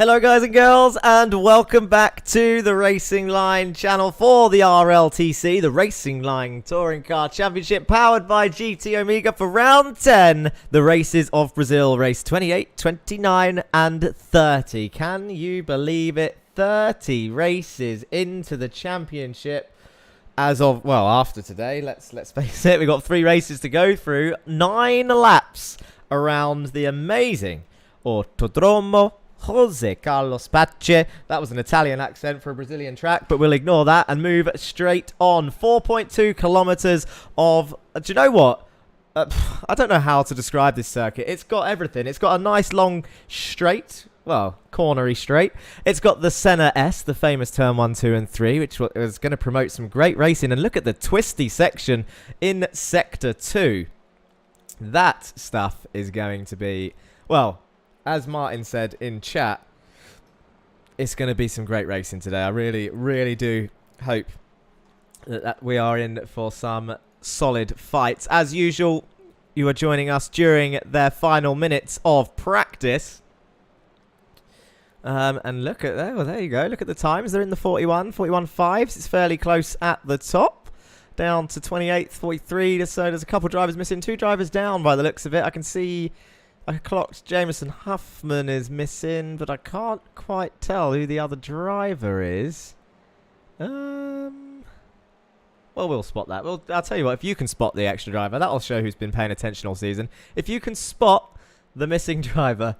Hello guys and girls, and welcome back to the Racing Line channel for the RLTC, the Racing Line Touring Car Championship, powered by GT Omega for round 10, the races of Brazil, race 28, 29 and 30. Can you believe it? 30 races into the championship as of, well, after today, let's face it, we've got 3 races to go through, 9 laps around the amazing Autodromo Jose Carlos Pace. That was an Italian accent for a Brazilian track, but we'll ignore that and move straight on. 4.2 kilometers of... do you know what? I don't know how to describe this circuit. It's got everything. It's got a nice long straight, well, cornery straight. It's got the Senna S, the famous turn 1, 2 and 3, which is going to promote some great racing. And look at the twisty section in Sector 2. That stuff is going to be, well, as Martin said in chat, it's going to be some great racing today. I really, really do hope that we are in for some solid fights. As usual, you are joining us during their final minutes of practice. And look at there. Well, there you go. Look at the times. They're in the 41.5s. It's fairly close at the top. Down to 28th, 43. So there's a couple drivers missing. 2 drivers down by the looks of it. I can see... I clocked Jameson Huffman is missing, but I can't quite tell who the other driver is. Well, we'll spot that. Well, I'll tell you what, if you can spot the extra driver, that'll show who's been paying attention all season. If you can spot the missing driver,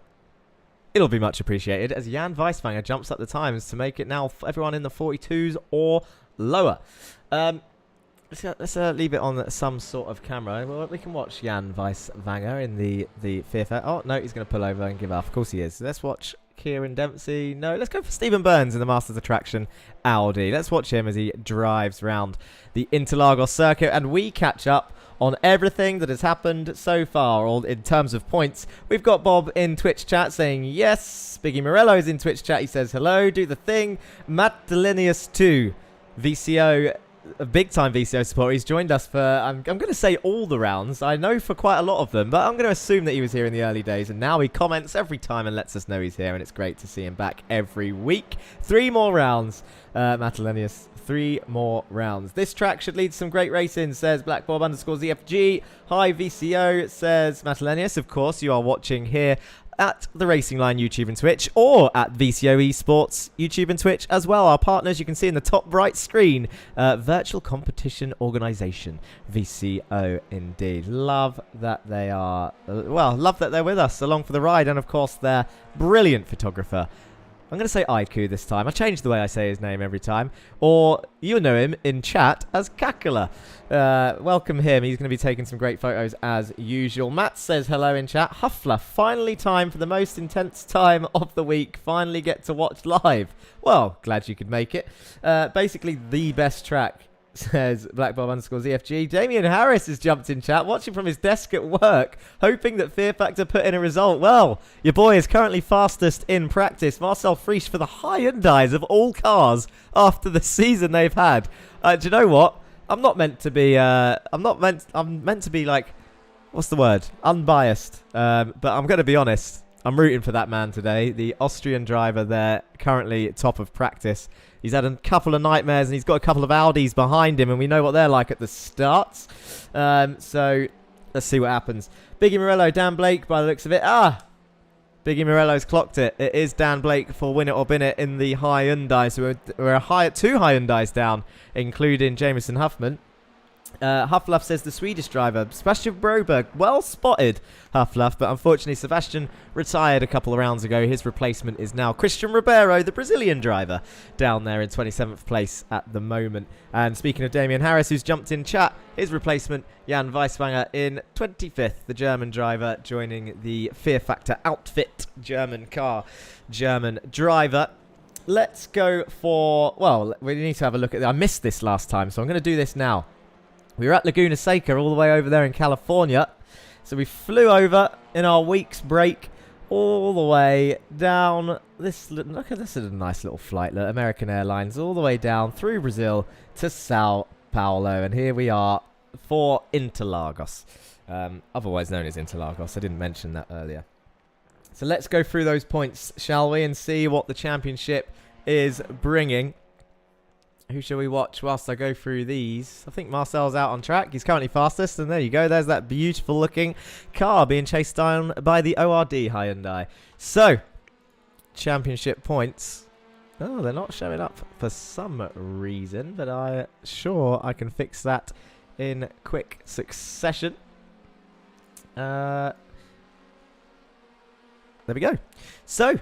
it'll be much appreciated, as Jan Weiswanger jumps up the times to make it now everyone in the 42s or lower. Let's leave it on some sort of camera. Well, we can watch Jan Weiswanger in the fifth. Oh, no, he's going to pull over and give up. Of course he is. Let's watch Kieran Dempsey. No, let's go for Stephen Burns in the Masters Attraction Audi. Let's watch him as he drives around the Interlagos circuit, and we catch up on everything that has happened so far, or in terms of points. We've got Bob in Twitch chat saying yes. Biggie Morello is in Twitch chat. He says hello. Do the thing. Matt Delenius 2, VCO. A big-time VCO supporter. He's joined us for, I'm going to say all the rounds. I know for quite a lot of them, but I'm going to assume that he was here in the early days, and now he comments every time and lets us know he's here, and it's great to see him back every week. 3 more rounds, Matalenius. 3 more rounds. This track should lead to some great racing, says BlackBob_ZFG. Hi, VCO, says Matalenius. Of course, you are watching here at the Racing Line YouTube and Twitch, or at VCO eSports YouTube and Twitch as well. Our partners, you can see in the top right screen, Virtual Competition Organisation, VCO indeed. Love that they are, love that they're with us along for the ride, and of course their brilliant photographer. I'm going to say Aiku this time. I change the way I say his name every time. Or you'll know him in chat as Kakula. Welcome him. He's going to be taking some great photos as usual. Matt says hello in chat. Huffler, finally time for the most intense time of the week. Finally get to watch live. Well, glad you could make it. Basically the best track, says BlackBob_ZFG. Damien Harris has jumped in chat, watching from his desk at work, hoping that Fear Factor put in a result. Well, your boy is currently fastest in practice. Marcel Friesch for the Hyundais of all cars after the season they've had. Do you know what? I'm not meant to be, I'm meant to be like, what's the word? Unbiased. But I'm going to be honest. I'm rooting for that man today. The Austrian driver there, currently top of practice. He's had a couple of nightmares, and he's got a couple of Audis behind him, and we know what they're like at the starts. So let's see what happens. Biggie Morello, Dan Blake, by the looks of it. Biggie Morello's clocked it. It is Dan Blake for Win It or Bin It in the Hyundai. So we're 2 Hyundais down, including Jameson Huffman. Huffluff says the Swedish driver, Sebastian Broberg, well spotted, Huffluff, but unfortunately Sebastian retired a couple of rounds ago. His replacement is now Christian Ribeiro, the Brazilian driver, down there in 27th place at the moment. And speaking of Damien Harris, who's jumped in chat, his replacement, Jan Weiswanger, in 25th, the German driver, joining the Fear Factor outfit, German car, German driver. Let's go for, well, we need to have a look at, I missed this last time, so I'm going to do this now. We were at Laguna Seca all the way over there in California. So we flew over in our week's break all the way down this. Look at this, is a nice little flight. Look, American Airlines all the way down through Brazil to Sao Paulo. And here we are for Interlagos. Otherwise known as Interlagos. I didn't mention that earlier. So let's go through those points, shall we, and see what the championship is bringing. Who shall we watch whilst I go through these? I think Marcel's out on track. He's currently fastest, and there you go. There's that beautiful looking car being chased down by the ORD Hyundai. So, championship points. Oh, they're not showing up for some reason, but I'm sure I can fix that in quick succession. There we go. So,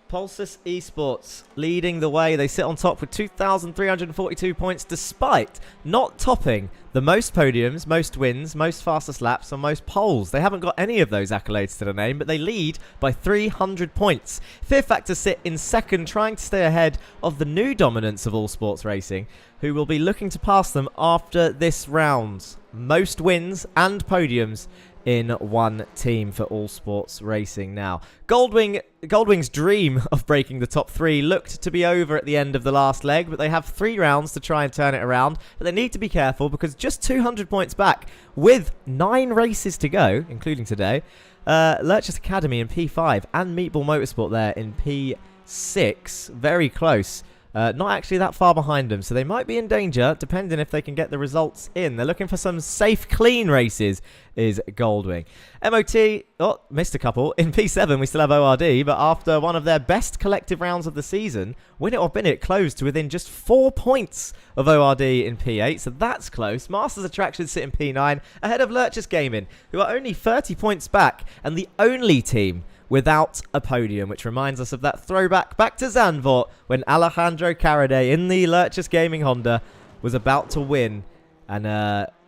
Pulsus eSports leading the way. They sit on top with 2,342 points despite not topping the most podiums, most wins, most fastest laps, and most poles. They haven't got any of those accolades to their name, but they lead by 300 points. Fear Factor sit in second, trying to stay ahead of the new dominance of all sports racing, who will be looking to pass them after this round. Most wins and podiums in one team for all sports racing now. Goldwing's dream of breaking the top 3 looked to be over at the end of the last leg, but they have 3 rounds to try and turn it around. But they need to be careful because just 200 points back with 9 races to go, including today. Lurchers Academy in P5 and Meatball Motorsport there in P6. Very close. Not actually that far behind them, so they might be in danger, depending if they can get the results in. They're looking for some safe, clean races, is Goldwing. MOT, oh, missed a couple. In P7, we still have ORD, but after one of their best collective rounds of the season, Win It or Bin It closed to within just 4 points of ORD in P8, so that's close. Masters Attraction sit in P9, ahead of Lurchers Gaming, who are only 30 points back, and the only team without a podium, which reminds us of that throwback back to Zandvoort when Alejandro Carade in the Lurchers Gaming Honda was about to win. And,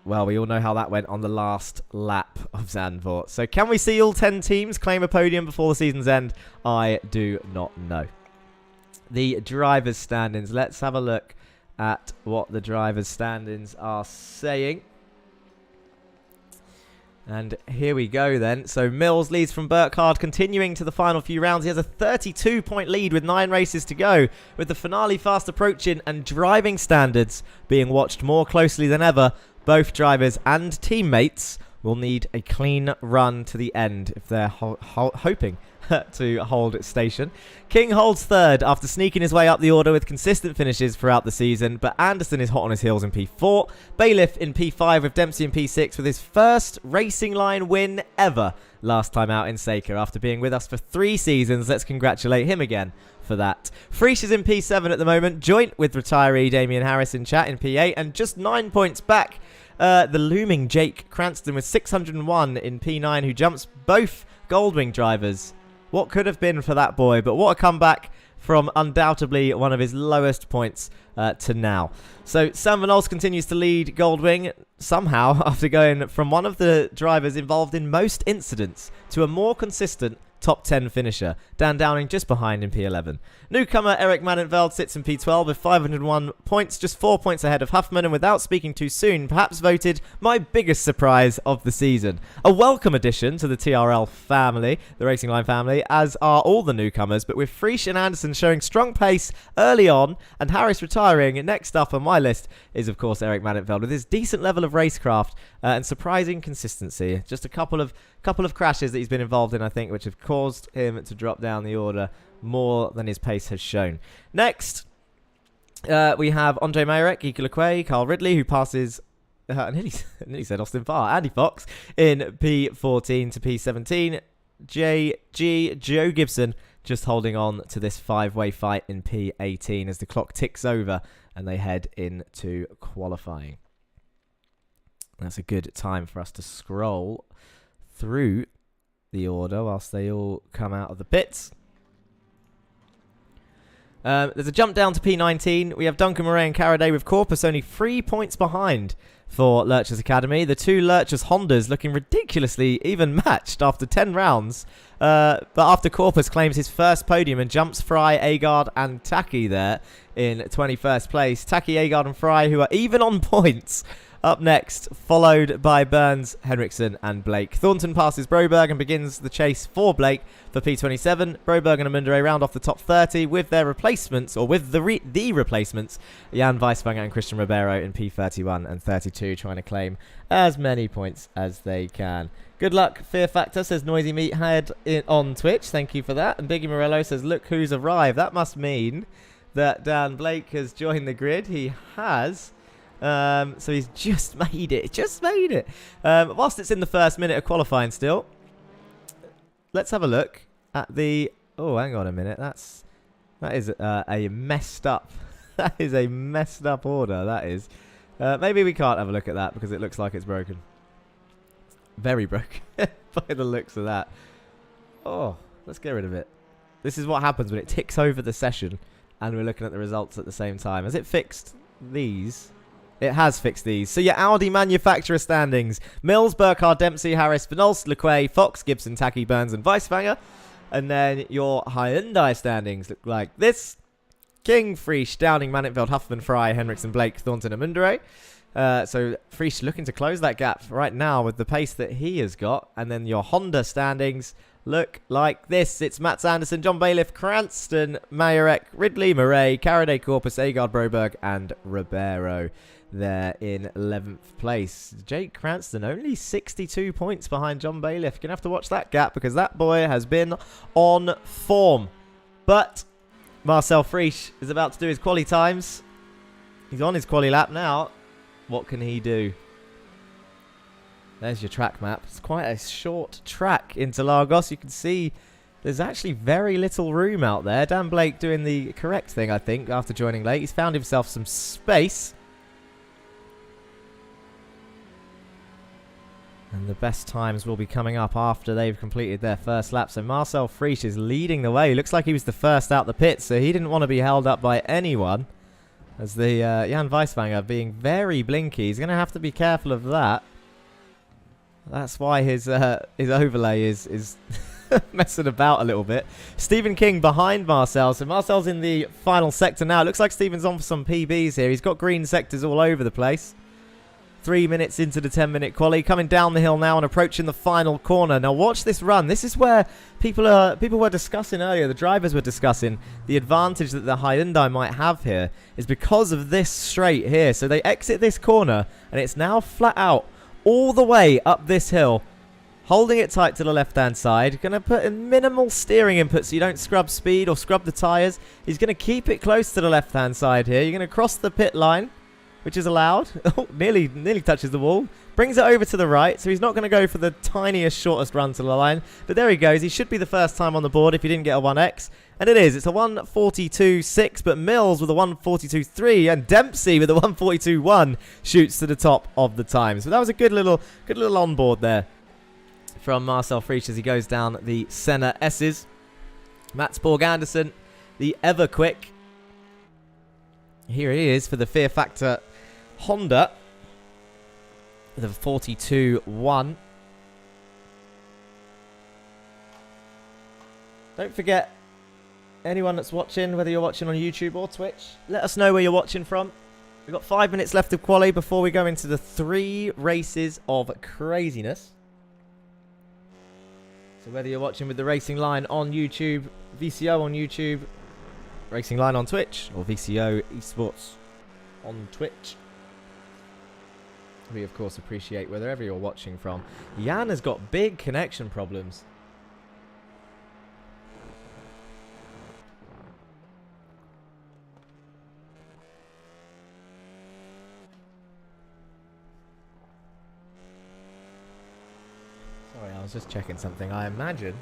well, we all know how that went on the last lap of Zandvoort. So can we see all 10 teams claim a podium before the season's end? I do not know. The drivers' standings. Let's have a look at what the drivers' standings are saying. And here we go then. So Mills leads from Burkhard, continuing to the final few rounds. He has a 32-point lead with 9 races to go, with the finale fast approaching and driving standards being watched more closely than ever. Both drivers and teammates will need a clean run to the end if they're hoping to hold station. King holds third after sneaking his way up the order with consistent finishes throughout the season, but Anderson is hot on his heels in P4. Bailiff in P5 with Dempsey in P6 with his first racing line win ever last time out in Saker after being with us for 3 seasons. Let's congratulate him again for that. Frisch is in P7 at the moment, joint with retiree Damian Harris in chat in P8, and just 9 points back. The looming Jake Cranston with 601 in P9, who jumps both Goldwing drivers. What could have been for that boy, but what a comeback from undoubtedly one of his lowest points to now. So Sam Van Ols continues to lead Goldwing somehow after going from one of the drivers involved in most incidents to a more consistent top 10 finisher. Dan Downing just behind in P11. Newcomer Eric Manfeld sits in P12 with 501 points, just 4 points ahead of Huffman, and without speaking too soon, perhaps voted my biggest surprise of the season. A welcome addition to the TRL family, the Racing Line family, as are all the newcomers, but with Frisch and Anderson showing strong pace early on, and Harris retiring, next up on my list is, of course, Eric Manfeld with his decent level of racecraft and surprising consistency. Just a couple of crashes that he's been involved in, I think, which have caused him to drop down the order more than his pace has shown. Next, we have Andre Mayrek, Ike Lequay, Carl Ridley, who passes, nearly said Austin Farr, Andy Fox in P14 to P17. Joe Gibson just holding on to this 5-way fight in P18 as the clock ticks over and they head into qualifying. That's a good time for us to scroll through the order whilst they all come out of the pits. There's a jump down to P19. We have Duncan Murray and Caraday with Corpus only 3 points behind for Lurchers Academy. The two Lurchers Hondas looking ridiculously even matched after 10 rounds. But after Corpus claims his first podium and jumps Fry, Agard and Taki there in 21st place. Taki, Agard and Fry, who are even on points, Up next, followed by Burns, Henriksen and Blake. Thornton passes Broberg and begins the chase for Blake for P27. Broberg and Amundere round off the top 30 with their replacements, or with the replacements, Jan Weiswanger and Christian Ribeiro in P31 and 32, trying to claim as many points as they can. Good luck, Fear Factor, says Noisy Meathead on Twitch. Thank you for that. And Biggie Morello says, look who's arrived. That must mean that Dan Blake has joined the grid. He has. So he's just made it. Whilst it's in the first minute of qualifying still, let's have a look at the... Oh, hang on a minute. That is a messed up... That is a messed up order, that is. Maybe we can't have a look at that because it looks like it's broken. Very broken by the looks of that. Oh, let's get rid of it. This is what happens when it ticks over the session and we're looking at the results at the same time. Has it fixed these? It has fixed these. So your Audi manufacturer standings: Mills, Burkhardt, Dempsey, Harris, Vanolst, Lecquet, Fox, Gibson, Taki, Burns and Weiswanger. And then your Hyundai standings look like this: King, Friesch, Downing, Manfeld, Huffman, Fry, Henriksen, Blake, Thornton and Mundere. So Friesch looking to close that gap right now with the pace that he has got. And then your Honda standings look like this: it's Mats Anderson, John Bailiff, Cranston, Majorek, Ridley, Murray, Caraday, Corpus, Agard, Broberg and Ribeiro there in 11th place. Jake Cranston only 62 points behind John Bailiff. Gonna have to watch that gap because that boy has been on form. But Marcel Friesch is about to do his quali times. He's on his quali lap now. What can he do? There's your track map. It's quite a short track into Interlagos. You can see there's actually very little room out there. Dan Blake doing the correct thing, I think, after joining late. He's found himself some space. And the best times will be coming up after they've completed their first lap. So Marcel Friesch is leading the way. Looks like he was the first out the pit, so he didn't want to be held up by anyone. As the Jan Weiswanger being very blinky. He's going to have to be careful of that. That's why his overlay is messing about a little bit. Stephen King behind Marcel. So Marcel's in the final sector now. It looks like Stephen's on for some PBs here. He's got green sectors all over the place. 3 minutes into the 10-minute quali, coming down the hill now and approaching the final corner. Now watch this run. This is where people were discussing earlier, the drivers were discussing the advantage that the Hyundai might have here is because of this straight here. So they exit this corner and it's now flat out all the way up this hill, holding it tight to the left-hand side. Going to put in minimal steering input so you don't scrub speed or scrub the tyres. He's going to keep it close to the left-hand side here. You're going to cross the pit line, which is allowed. Oh, nearly touches the wall. Brings it over to the right, so he's not going to go for the tiniest, shortest run to the line. But there he goes. He should be the first time on the board if he didn't get a 1x. And it is. It's a 1:42.6, but Mills with a 1:42.3 and Dempsey with a 1:42.1 shoots to the top of the time. So that was a good little onboard there from Marcel Friesch as he goes down the Senna S's. Mats Borg Anderson, the ever quick. Here he is for the Fear Factor Honda. The 42.1. Don't forget, anyone that's watching, whether you're watching on YouTube or Twitch, let us know where you're watching from. We've got 5 minutes left of quali before we go into the 3 races of craziness. So whether you're watching with the Racing Line on YouTube, VCO on YouTube, Racing Line on Twitch, or VCO eSports on Twitch, we of course appreciate wherever you're watching from. Jan has got big connection problems. Sorry, I was just checking something. I imagine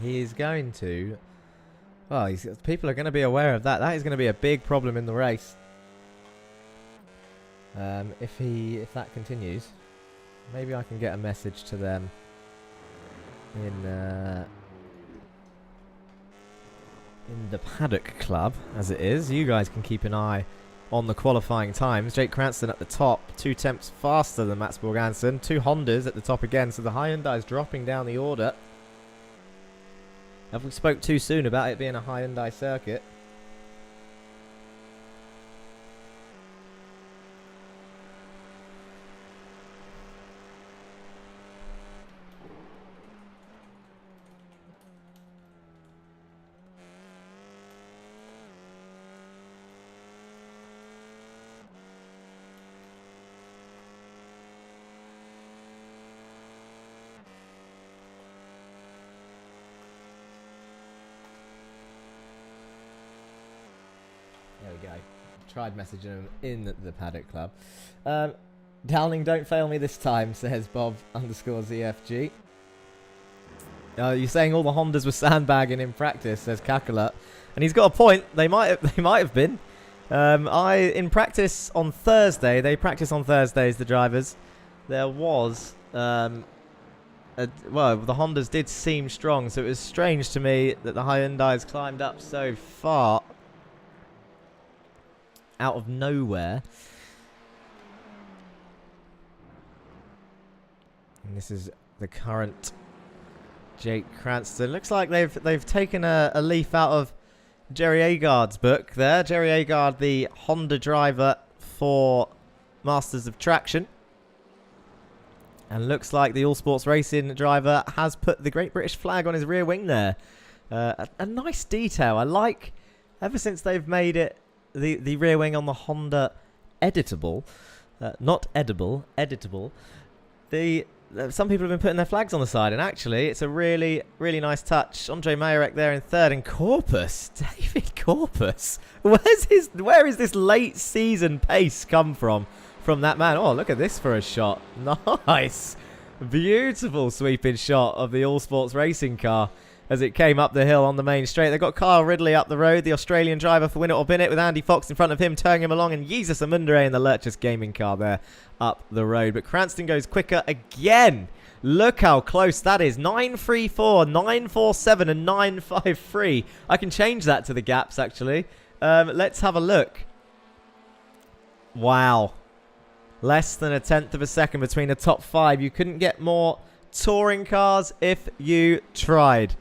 he is going to... Well, people are going to be aware of that. That is going to be a big problem in the race. If that continues, maybe I can get a message to them in the paddock club, as it is. You guys can keep an eye on the qualifying times. Jake Cranston at the top, 2 temps faster than Mats Borg Anderson, 2 Hondas at the top again. So the Hyundai is dropping down the order. Have we spoke too soon about it being a Hyundai circuit? we go. Tried messaging him in the paddock club. Downing, don't fail me this time, says Bob_ZFG. You're saying all the Hondas were sandbagging in practice, says Kakalot. And he's got a point. They might have been. In practice on Thursday, they practice on Thursdays, the drivers. There was, well, the Hondas did seem strong, so it was strange to me that the Hyundais climbed up so far out of nowhere. And this is the current Jake Cranston. Looks like they've taken a leaf out of Jerry Agard's book there. Jerry Agard, the Honda driver for Masters of Traction. And looks like the All Sports Racing driver has put the Great British flag on his rear wing there. A nice detail. I like, ever since they've made it, the rear wing on the Honda editable, not edible, editable. Some people have been putting their flags on the side, and actually it's a really, really nice touch. Andre Majorek there in third, and Corpus, David Corpus. Where is this late season pace come from that man? Oh, look at this for a shot. Nice. Beautiful sweeping shot of the All Sports Racing car as it came up the hill on the main straight. They've got Kyle Ridley up the road, the Australian driver for Win It or Bin It, with Andy Fox in front of him, towing him along, and Jesus Amundere in the Lurchus gaming car there up the road. But Cranston goes quicker again. Look how close that is. 9.34, 9.47 and 9.53. I can change that to the gaps, actually. Let's have a look. Wow. Less than a tenth of a second between the top five. You couldn't get more touring cars if you tried.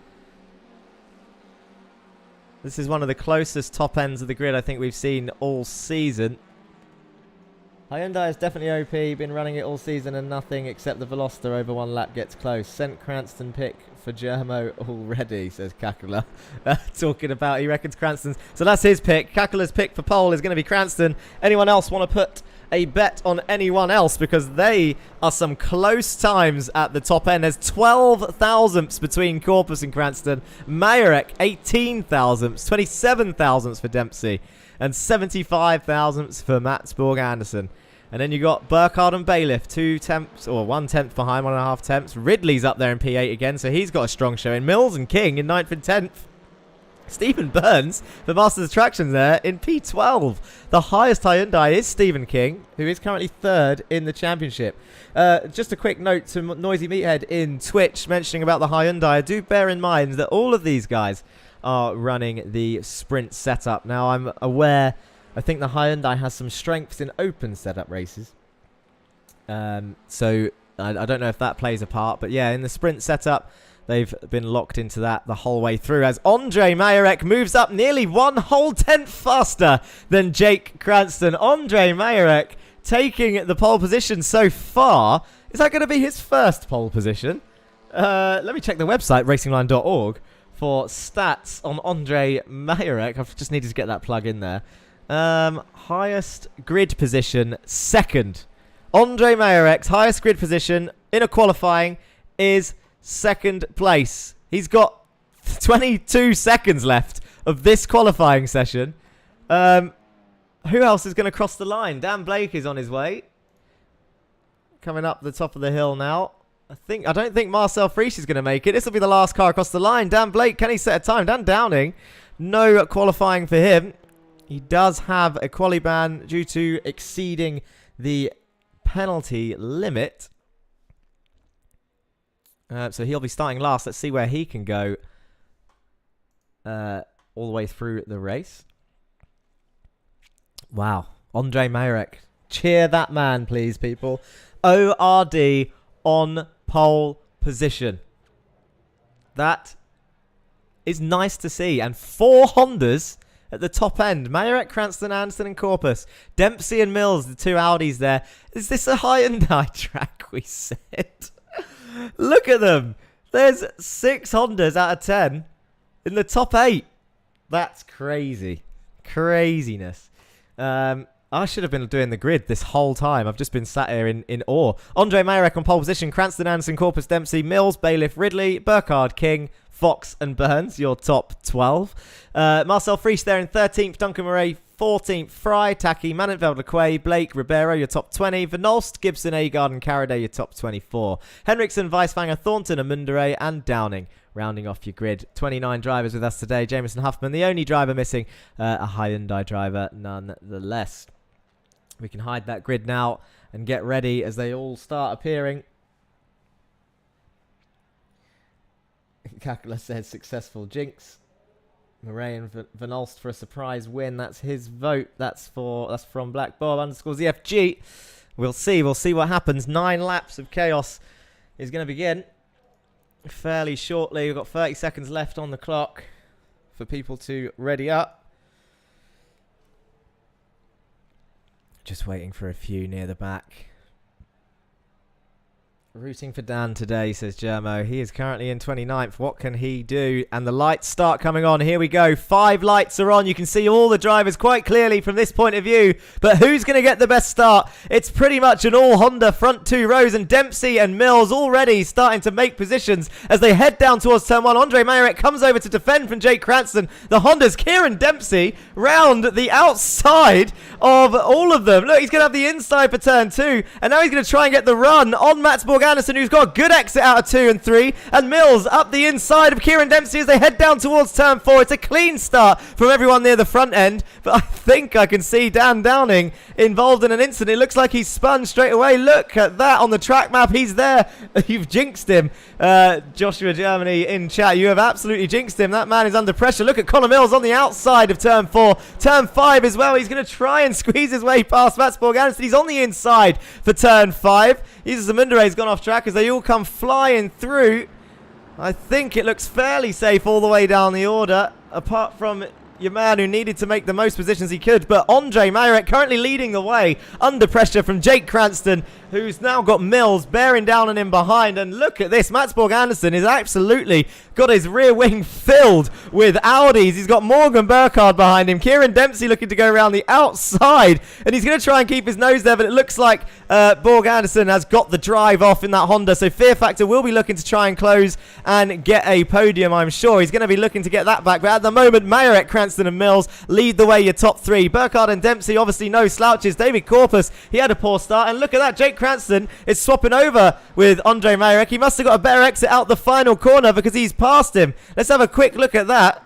This is one of the closest top ends of the grid I think we've seen all season. Hyundai is definitely OP, been running it all season and nothing except the Veloster over one lap gets close. Sent Cranston pick for Germo already, says Kakula. Talking about, he reckons Cranston's. So that's his pick. Kakula's pick for pole is going to be Cranston. Anyone else want to put a bet on anyone else? Because they are some close times at the top end. There's 12 thousandths between Corpus and Cranston. Majorek, 18 thousandths. 27 thousandths for Dempsey. And 75 thousandths for Matsborg Anderson. And then you got Burkhardt and Bailiff, 2 tenths, or 1 tenth behind, 1.5 tenths. Ridley's up there in P8 again, so he's got a strong showing. Mills and King in 9th and 10th. Stephen Burns, the Masters of Traction there, in P12. The highest Hyundai is Stephen King, who is currently 3rd in the championship. Just a quick note to Noisy Meathead in Twitch, mentioning about the Hyundai. Do bear in mind that all of these guys are running the sprint setup. Now, I'm aware, I think the Hyundai has some strengths in open setup races. So, I don't know if that plays a part. But yeah, in the sprint setup, they've been locked into that the whole way through, as Andre Majorek moves up nearly 1 whole tenth faster than Jake Cranston. Andre Majorek taking the pole position so far. Is that going to be his first pole position? Let me check the website, racingline.org, for stats on Andre Majorek. I've just needed to get that plug in there. Highest grid position, 2nd. Andre Majorek's highest grid position in a qualifying is 2nd place. He's got 22 seconds left of this qualifying session. Who else is going to cross the line? Dan Blake is on his way. Coming up the top of the hill now. I don't think Marcel Friesch is going to make it. This will be the last car across the line. Dan Blake, can he set a time? Dan Downing, no qualifying for him. He does have a quali ban due to exceeding the penalty limit. So he'll be starting last. Let's see where he can go all the way through the race. Wow. Andre Majorek. Cheer that man, please, people. ORD on pole position. That is nice to see. And 4 Hondas at the top end. Majorek, Cranston, Anderson and Corpus. Dempsey and Mills, the 2 Audis there. Is this a Hyundai track, we said? Look at them. There's 6 Hondas out of 10 in the top 8. That's crazy. Craziness. I should have been doing the grid this whole time. I've just been sat here in awe. Andre Majorek on pole position. Cranston, Anderson, Corpus, Dempsey, Mills, Bailiff, Ridley, Burkhardt, King, Fox and Burns, your top 12. Marcel Friesch there in 13th. Duncan Murray, 14th, Fry, Taki, Manfeld, LeQuay, Blake, Ribeiro, your top 20. Venolst, Gibson, Agard, and Caraday, your top 24. Henriksen, Weisfanger, Thornton, Amundere, and Downing, rounding off your grid. 29 drivers with us today. Jameson Huffman, the only driver missing, a Hyundai driver nonetheless. We can hide that grid now and get ready as they all start appearing. Kakula says successful jinx. Murray and Venolst for a surprise win. That's his vote. That's from Black Bob underscores EFG. We'll see what happens. 9 laps of chaos is going to begin fairly shortly. We've got 30 seconds left on the clock for people to ready up. Just waiting for a few near the back. Rooting for Dan today, says Germo. He is currently in 29th. What can he do? And the lights start coming on. Here we go. 5 lights are on. You can see all the drivers quite clearly from this point of view. But who's going to get the best start? It's pretty much an all Honda front 2 rows. And Dempsey and Mills already starting to make positions as they head down towards turn 1. Andre Mayerek comes over to defend from Jake Cranston. The Honda's Kieran Dempsey round the outside of all of them. Look, he's going to have the inside for turn 2. And now he's going to try and get the run on Mats Borg Anderson, who's got a good exit out of 2 and 3, and Mills up the inside of Kieran Dempsey as they head down towards turn 4. It's a clean start from everyone near the front end, but I think I can see Dan Downing involved in an incident. It looks like he's spun straight away. Look at that on the track map. He's there. You've jinxed him. Joshua Germany in chat. You have absolutely jinxed him. That man is under pressure. Look at Connor Mills on the outside of turn 4. Turn 5 as well. He's going to try and squeeze his way past Mats Borg Anderson. He's on the inside for turn 5. Zamundere's gone off track as they all come flying through. I think it looks fairly safe all the way down the order, apart from your man who needed to make the most positions he could. But Andre Mayerek currently leading the way under pressure from Jake Cranston, who's now got Mills bearing down on him behind. And look at this. Mats Borg Anderson is absolutely got his rear wing filled with Audis. He's got Morgan Burkhardt behind him. Kieran Dempsey looking to go around the outside. And he's going to try and keep his nose there. But it looks like Borg Anderson has got the drive off in that Honda. So Fear Factor will be looking to try and close and get a podium, I'm sure. He's going to be looking to get that back. But at the moment, Mayerek, Cranston and Mills lead the way, your top 3. Burkhardt and Dempsey, obviously no slouches. David Corpus, he had a poor start. And look at that. Jake Cranston is swapping over with Andre Mayerek. He must have got a better exit out the final corner because he's past him. Let's have a quick look at that.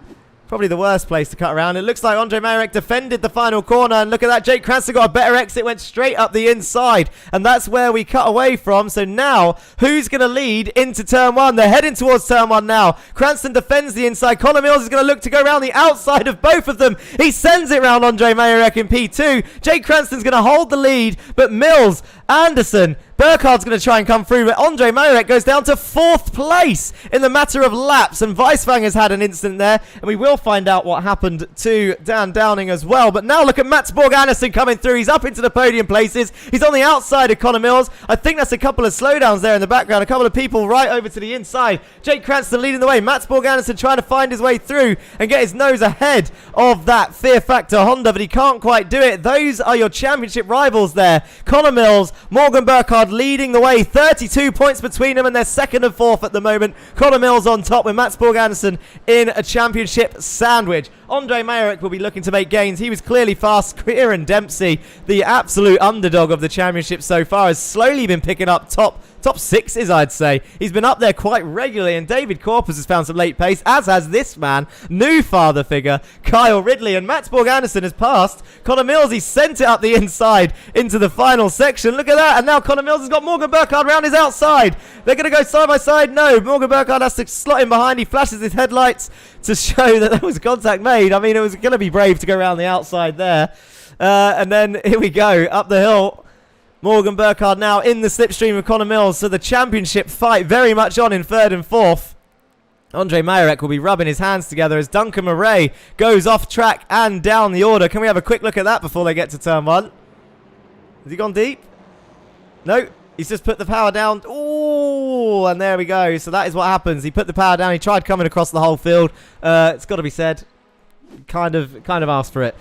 Probably the worst place to cut around. It looks like Andre Mayerek defended the final corner. And look at that. Jake Cranston got a better exit. Went straight up the inside. And that's where we cut away from. So now, who's going to lead into turn 1? They're heading towards turn 1 now. Cranston defends the inside. Connor Mills is going to look to go around the outside of both of them. He sends it round Andre Mayerek in P2. Jake Cranston's going to hold the lead. But Mills, Anderson, Burkhardt's going to try and come through, but Andre Mayerek goes down to 4th place in the matter of laps, and Weisfanger's had an incident there, and we will find out what happened to Dan Downing as well. But now look at Mats Borg Anderson coming through. He's up into the podium places. He's on the outside of Connor Mills. I think that's a couple of slowdowns there in the background, a couple of people right over to the inside. Jake Cranston leading the way. Mats Borg Anderson trying to find his way through and get his nose ahead of that Fear Factor Honda, but he can't quite do it. Those are your championship rivals there. Connor Mills, Morgan Burkhardt leading the way, 32 points between them, and they're 2nd and 4th at the moment. Connor Mills on top with Mats Borg Anderson in a championship sandwich. Andre Mayerek will be looking to make gains. He was clearly fast. Kieran Dempsey, the absolute underdog of the championship so far, has slowly been picking up top 6s, I'd say. He's been up there quite regularly, and David Corpus has found some late pace, as has this man, new father figure, Kyle Ridley. And Mats Borg Anderson has passed Connor Mills. He sent it up the inside into the final section. Look at that. And now Connor Mills has got Morgan Burkhardt round his outside. They're going to go side by side. No, Morgan Burkhardt has to slot in behind. He flashes his headlights to show that there was contact made. I mean, it was going to be brave to go around the outside there. And then here we go, up the hill. Morgan Burkhardt now in the slipstream of Connor Mills. So the championship fight very much on in 3rd and 4th. Andre Mayerek will be rubbing his hands together as Duncan Murray goes off track and down the order. Can we have a quick look at that before they get to turn 1? Has he gone deep? No. He's just put the power down. Ooh, and there we go. So that is what happens. He put the power down. He tried coming across the whole field. It's got to be said. Kind of asked for it.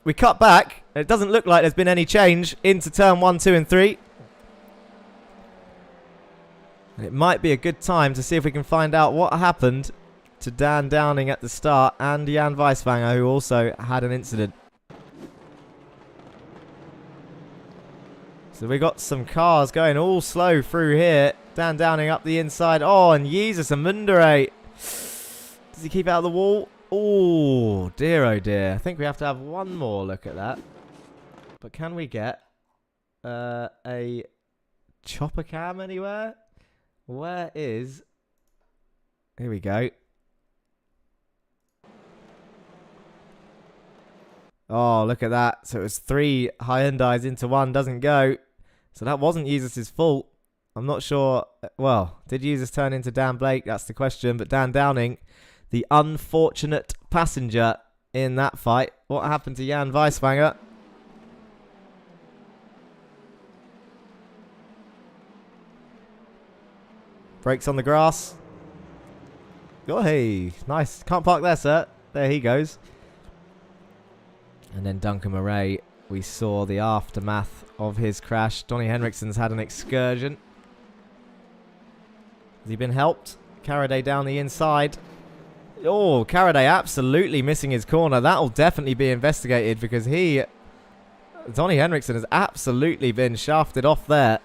We cut back. It doesn't look like there's been any change into turn 1, 2, and 3. And it might be a good time to see if we can find out what happened to Dan Downing at the start and Jan Weisfanger, who also had an incident. So we got some cars going all slow through here. Dan Downing up the inside. Oh, and Jesus and Mundere. Does he keep out of the wall? Oh, dear, oh dear. I think we have to have one more look at that. But can we get a chopper cam anywhere? Where is... Here we go. Oh, look at that. So it was 3 Hyundais into 1. Doesn't go. So that wasn't Jesus' fault. I'm not sure. Well, did Jesus turn into Dan Blake? That's the question. But Dan Downing, the unfortunate passenger in that fight. What happened to Jan Weiswanger? Brakes on the grass. Oh, hey. Nice. Can't park there, sir. There he goes. And then Duncan Murray, we saw the aftermath of his crash. Donnie Henriksen's had an excursion. Has he been helped? Caraday down the inside. Oh, Caraday absolutely missing his corner. That'll definitely be investigated because Donnie Henriksen has absolutely been shafted off there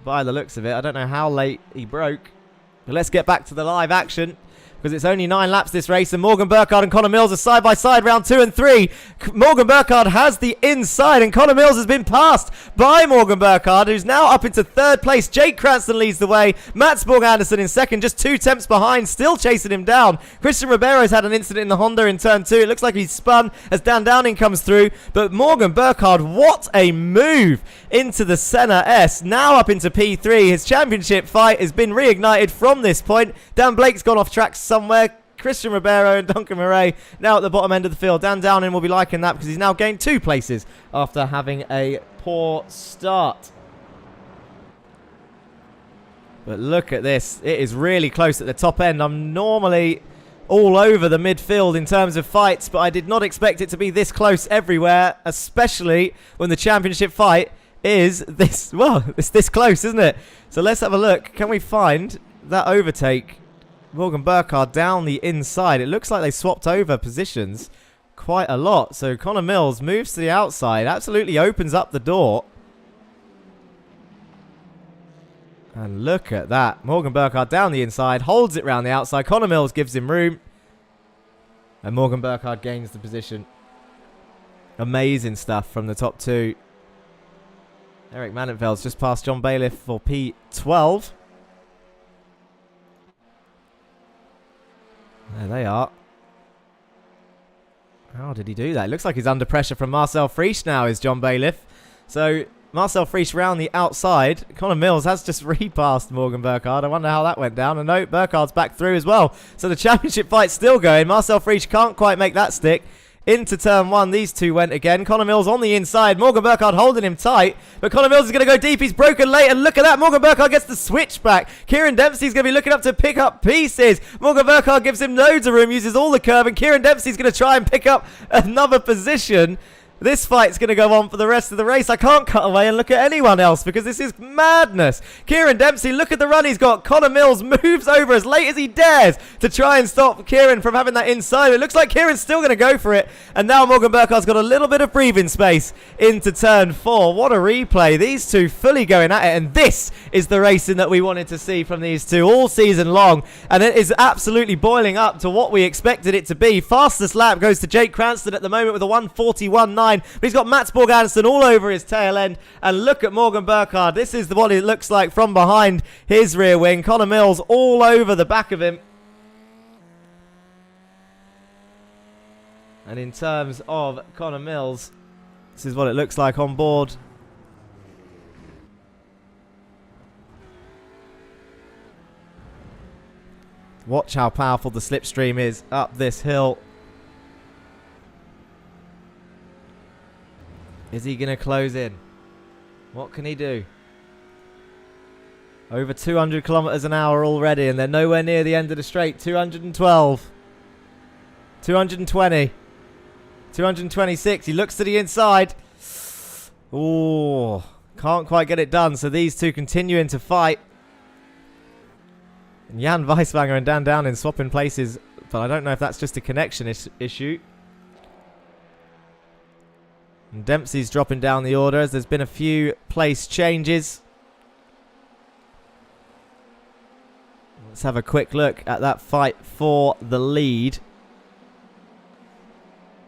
by the looks of it. I don't know how late he broke. But let's get back to the live action, because it's only 9 laps this race, and Morgan Burkhardt and Connor Mills are side by side, round 2 and 3. Morgan Burkhardt has the inside, and Connor Mills has been passed by Morgan Burkhardt, who's now up into 3rd place. Jake Cranston leads the way. Mats Borg Anderson in 2nd, just 2 tenths behind, still chasing him down. Christian Ribeiro's had an incident in the Honda in turn 2. It looks like he's spun as Dan Downing comes through, but Morgan Burkhardt, what a move into the Senna S, now up into P3. His championship fight has been reignited from this point. Dan Blake's gone off track somewhere. Christian Ribeiro and Duncan Murray now at the bottom end of the field. Dan Downing will be liking that because he's now gained 2 places after having a poor start. But look at this. It is really close at the top end. I'm normally all over the midfield in terms of fights, but I did not expect it to be this close everywhere, especially when the championship fight is this, well, it's this close, isn't it? So let's have a look. Can we find that overtake? Morgan Burkhardt down the inside. It looks like they swapped over positions quite a lot. So Connor Mills moves to the outside, absolutely opens up the door. And look at that. Morgan Burkhardt down the inside, holds it round the outside. Connor Mills gives him room. And Morgan Burkhardt gains the position. Amazing stuff from the top 2. Eric Manenfeld's just past John Bailiff for P12. There they are. How did he do that? It looks like he's under pressure from Marcel Friesch now, is John Bailiff. So Marcel Friesch round the outside. Connor Mills has just repassed Morgan Burkhardt. I wonder how that went down. And no, Burkhardt's back through as well. So the championship fight's still going. Marcel Friesch can't quite make that stick. Into turn 1, these two went again. Connor Mills on the inside. Morgan Burkhardt holding him tight. But Connor Mills is going to go deep. He's broken late. And look at that. Morgan Burkhardt gets the switch back. Kieran Dempsey's going to be looking up to pick up pieces. Morgan Burkhardt gives him loads of room. Uses all the curve. And Kieran Dempsey's going to try and pick up another position. This fight's going to go on for the rest of the race. I can't cut away and look at anyone else because this is madness. Kieran Dempsey, look at the run he's got. Connor Mills moves over as late as he dares to try and stop Kieran from having that inside. It looks like Kieran's still going to go for it. And now Morgan Burkhardt's got a little bit of breathing space into turn 4. What a replay. These two fully going at it. And this is the racing that we wanted to see from these two all season long. And it is absolutely boiling up to what we expected it to be. Fastest lap goes to Jake Cranston at the moment with a 1:41.9. But he's got Mats Borg Anderson all over his tail end. And look at Morgan Burkhardt. This is what it looks like from behind his rear wing. Connor Mills all over the back of him. And in terms of Connor Mills, this is what it looks like on board. Watch how powerful the slipstream is up this hill. Is he going to close in? What can he do? Over 200 kilometers an hour already, and they're nowhere near the end of the straight. 212. 220. 226. He looks to the inside. Oh, can't quite get it done. So these two continuing to fight. And Jan Weiswanger and Dan Downing swapping places, but I don't know if that's just a connection issue. And Dempsey's dropping down the order as there's been a few place changes. Let's have a quick look at that fight for the lead.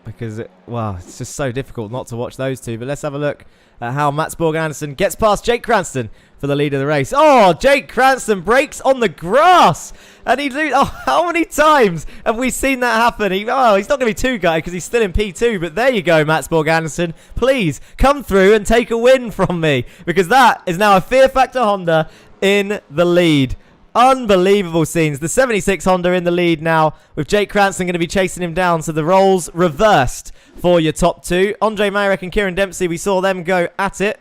Because, it's just so difficult not to watch those two. But let's have a look at how Mats Borg Anderson gets past Jake Cranston for the lead of the race. Oh, Jake Cranston breaks on the grass. And how many times have we seen that happen? He's not going to be too gutted because he's still in P2. But there you go, Mats Borg Anderson. Please come through and take a win from me. Because that is now a Fear Factor Honda in the lead. Unbelievable scenes. The 76 Honda in the lead now, with Jake Cranston going to be chasing him down. So the roles reversed for your top two. Andre Marek and Kieran Dempsey, we saw them go at it.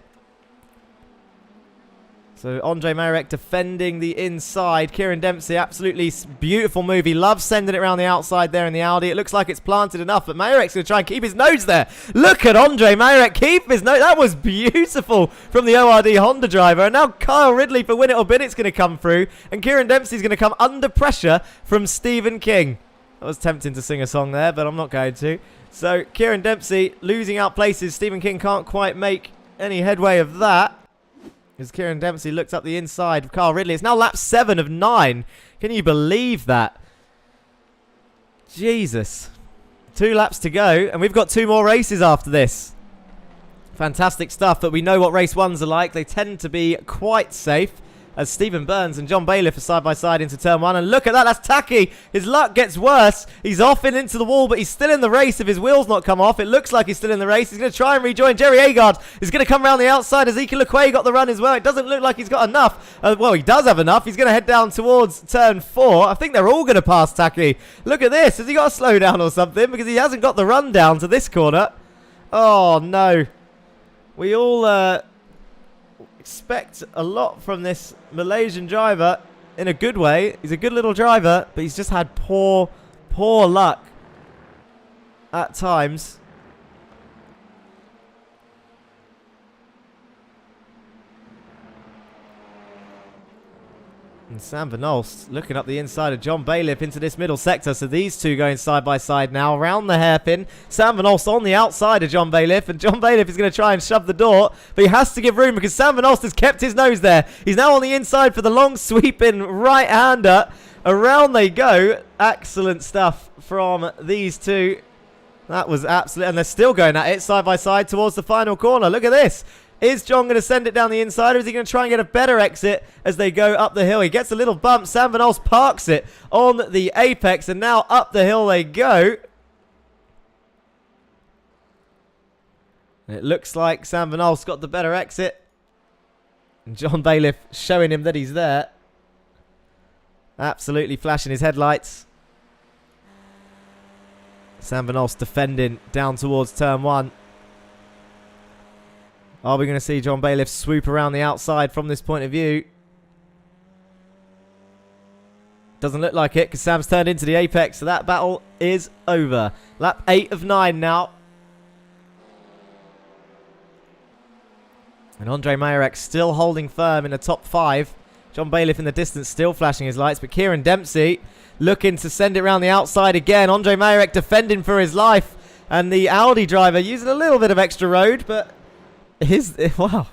So Andre Marek defending the inside. Kieran Dempsey, absolutely beautiful move. He loves sending it around the outside there in the Audi. It looks like it's planted enough, but Marek's going to try and keep his nose there. Look at Andre Marek keep his nose. That was beautiful from the ORD Honda driver. And now Kyle Ridley for Win It or Bin It's going to come through. And Kieran Dempsey's going to come under pressure from Stephen King. I was tempting to sing a song there, but I'm not going to. So Kieran Dempsey losing out places. Stephen King can't quite make any headway of that. As Kieran Dempsey looks up the inside of Kyle Ridley. It's now lap 7 of 9. Can you believe that? Jesus. 2 laps to go, and we've got 2 more races after this. Fantastic stuff, but we know what race 1s are like. They tend to be quite safe. As Stephen Burns and John Bailiff are side by side into turn 1. And look at that, that's tacky. His luck gets worse. He's off and into the wall, but he's still in the race if his wheel's not come off. It looks like he's still in the race. He's going to try and rejoin. Jerry Agard is going to come around the outside. Ezekiel Lequay got the run as well. It doesn't look like he's got enough. Well, he does have enough. He's going to head down towards turn 4. I think they're all going to pass Taki. Look at this. Has he got to slow down or something? Because he hasn't got the run down to this corner. Oh, no. We all expect a lot from this Malaysian driver in a good way. He's a good little driver, but he's just had poor luck at times. And Sam Van Olst looking up the inside of John Bailiff into this middle sector. So these two going side by side now around the hairpin. Sam Van Olst on the outside of John Bailiff. And John Bailiff is going to try and shove the door. But he has to give room because Sam Van Olst has kept his nose there. He's now on the inside for the long sweeping right-hander. Around they go. Excellent stuff from these two. That was absolute. And they're still going at it side by side towards the final corner. Look at this. Is John going to send it down the inside, or is he going to try and get a better exit as they go up the hill? He gets a little bump. Sam Van Olst parks it on the apex, and now up the hill they go. It looks like Sam Van Olst got the better exit. And John Bailiff showing him that he's there. Absolutely flashing his headlights. Sam Van Olst defending down towards turn 1. Are we going to see John Bailiff swoop around the outside from this point of view? Doesn't look like it because Sam's turned into the apex, so that battle is over. Lap 8 of 9 now. And Andre Marek still holding firm in the top 5. John Bailiff in the distance still flashing his lights, but Kieran Dempsey looking to send it around the outside again. Andre Marek defending for his life. And the Audi driver using a little bit of extra road, but... wow,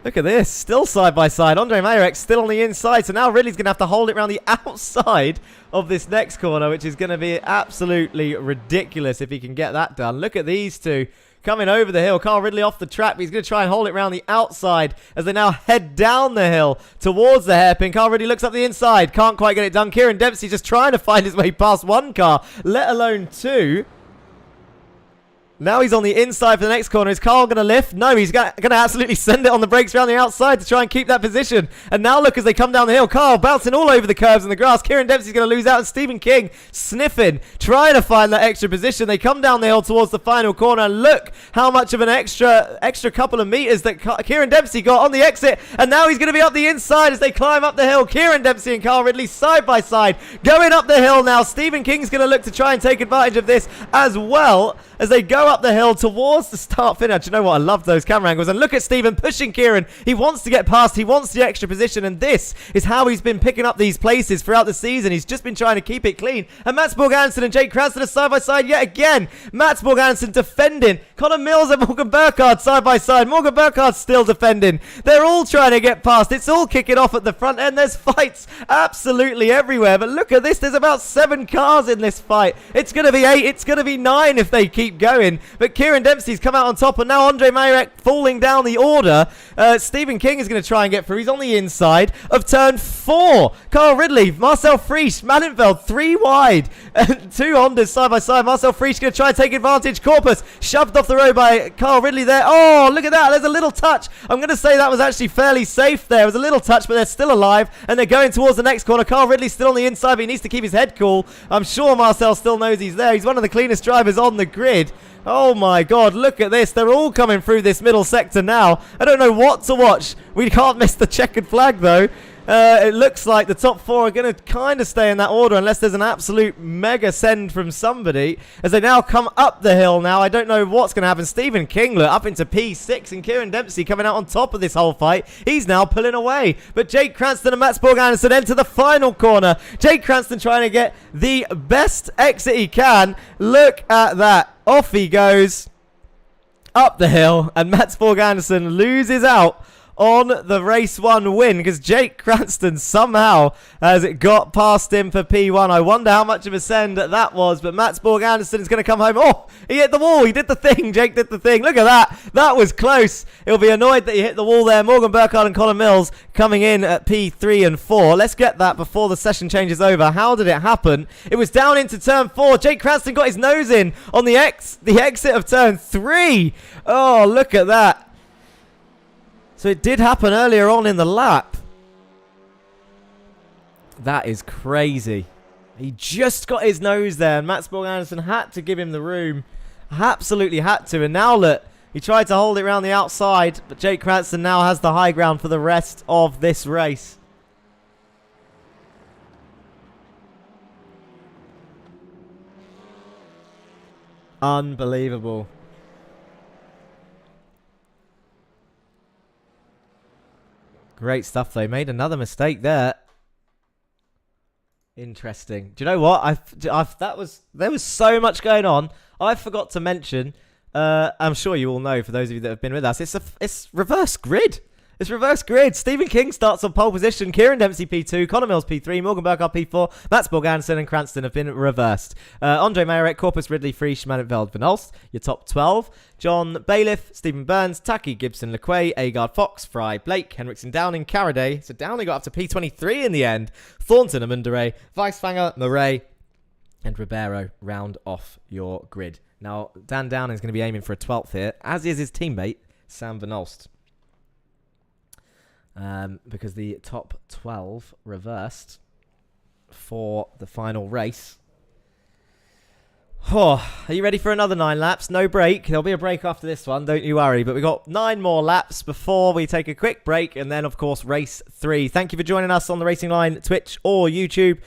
look at this, still side by side. Andre Marek still on the inside, so now Ridley's going to have to hold it around the outside of this next corner, which is going to be absolutely ridiculous if he can get that done. Look at these two coming over the hill. Carl Ridley off the track, but he's going to try and hold it around the outside as they now head down the hill towards the hairpin. Carl Ridley looks up the inside, can't quite get it done. Kieran Dempsey just trying to find his way past one car, let alone two. Now he's on the inside for the next corner. Is Carl going to lift? No, he's going to absolutely send it on the brakes around the outside to try and keep that position. And now look as they come down the hill. Carl bouncing all over the curves and the grass. Kieran Dempsey's going to lose out. And Stephen King sniffing, trying to find that extra position. They come down the hill towards the final corner. And look how much of an extra couple of meters that Kieran Dempsey got on the exit. And now he's going to be up the inside as they climb up the hill. Kieran Dempsey and Carl Ridley side by side going up the hill now. Stephen King's going to look to try and take advantage of this as well. as they go up the hill towards the start finish. You know what? I love those camera angles. And look at Steven pushing Kieran. He wants to get past. He wants the extra position. And this is how he's been picking up these places throughout the season. He's just been trying to keep it clean. And Mats Borg-Andersen and Jake Cranston are side by side yet again. Mats Borg-Andersen defending. Connor Mills and Morgan Burkhardt side by side. Morgan Burkhardt's still defending. They're all trying to get past. It's all kicking off at the front end. There's fights absolutely everywhere. But look at this. There's about 7 cars in this fight. It's going to be 8. It's going to be 9 if they keep going. But Kieran Dempsey's come out on top. And now Andre Mayerek falling down the order. Stephen King is going to try and get through. He's on the inside of turn 4. Carl Ridley, Marcel Friesch, Manfeld, 3 wide. 2 Hondas side by side. Marcel Friesch going to try and take advantage. Corpus shoved off the road by Carl Ridley there. Oh, look at that. There's a little touch. I'm going to say that was actually fairly safe there. It was a little touch, but they're still alive. And they're going towards the next corner. Carl Ridley's still on the inside, but he needs to keep his head cool. I'm sure Marcel still knows he's there. He's one of the cleanest drivers on the grid. Oh my god, look at this. They're all coming through this middle sector now. I don't know what to watch. We can't miss the checkered flag though. It looks like the top 4 are going to kind of stay in that order unless there's an absolute mega send from somebody as they now come up the hill now. I don't know what's going to happen. Stephen King look up into P6 and Kieran Dempsey coming out on top of this whole fight. He's now pulling away. But Jake Cranston and Mats Borg-Andersen enter the final corner. Jake Cranston trying to get the best exit he can. Look at that. Off he goes up the hill and Mats Borg-Andersen loses out on the race 1 win because Jake Cranston somehow has got past him for P1. I wonder how much of a send that was, but Mats Borg-Andersen is going to come home. Oh, he hit the wall. He did the thing. Jake did the thing. Look at that. That was close. He'll be annoyed that he hit the wall there. Morgan Burkhardt and Colin Mills coming in at P3 and 4. Let's get that before the session changes over. How did it happen? It was down into turn 4. Jake Cranston got his nose in on the exit of turn 3. Oh, look at that. So it did happen earlier on in the lap. That is crazy. He just got his nose there, and Mats Borg-Andersen had to give him the room. Absolutely had to. And now look, he tried to hold it around the outside, but Jake Cranston now has the high ground for the rest of this race. Unbelievable. Great stuff. They made another mistake there. Interesting. Do you know what? There was so much going on. I forgot to mention. I'm sure you all know, for those of you that have been with us, it's reverse grid. It's reverse grid. Stephen King starts on pole position. Kieran Dempsey P2. Connor Mills P3. Morgan Burkhardt P4. Mats Borg-Andersen and Cranston have been reversed. Andre Mayerek, Corpus, Ridley, Friesch, Manfeld, Van Hulst. Your top 12. John Bailiff, Stephen Burns, Taki, Gibson, LeQuay, Agard, Fox, Fry, Blake, Henriksen, Downing, Carraday. So Downing got up to P23 in the end. Thornton, Amundare, Weisfanger, Murray, and Ribeiro round off your grid. Now, Dan Downing is going to be aiming for a 12th here, as is his teammate, Sam Van Hulst. Because the top 12 reversed for the final race. Oh, are you ready for another 9 laps? No break. There'll be a break after this one, don't you worry. But we've got 9 more laps before we take a quick break. And then, of course, race 3. Thank you for joining us on the Racing Line Twitch or YouTube.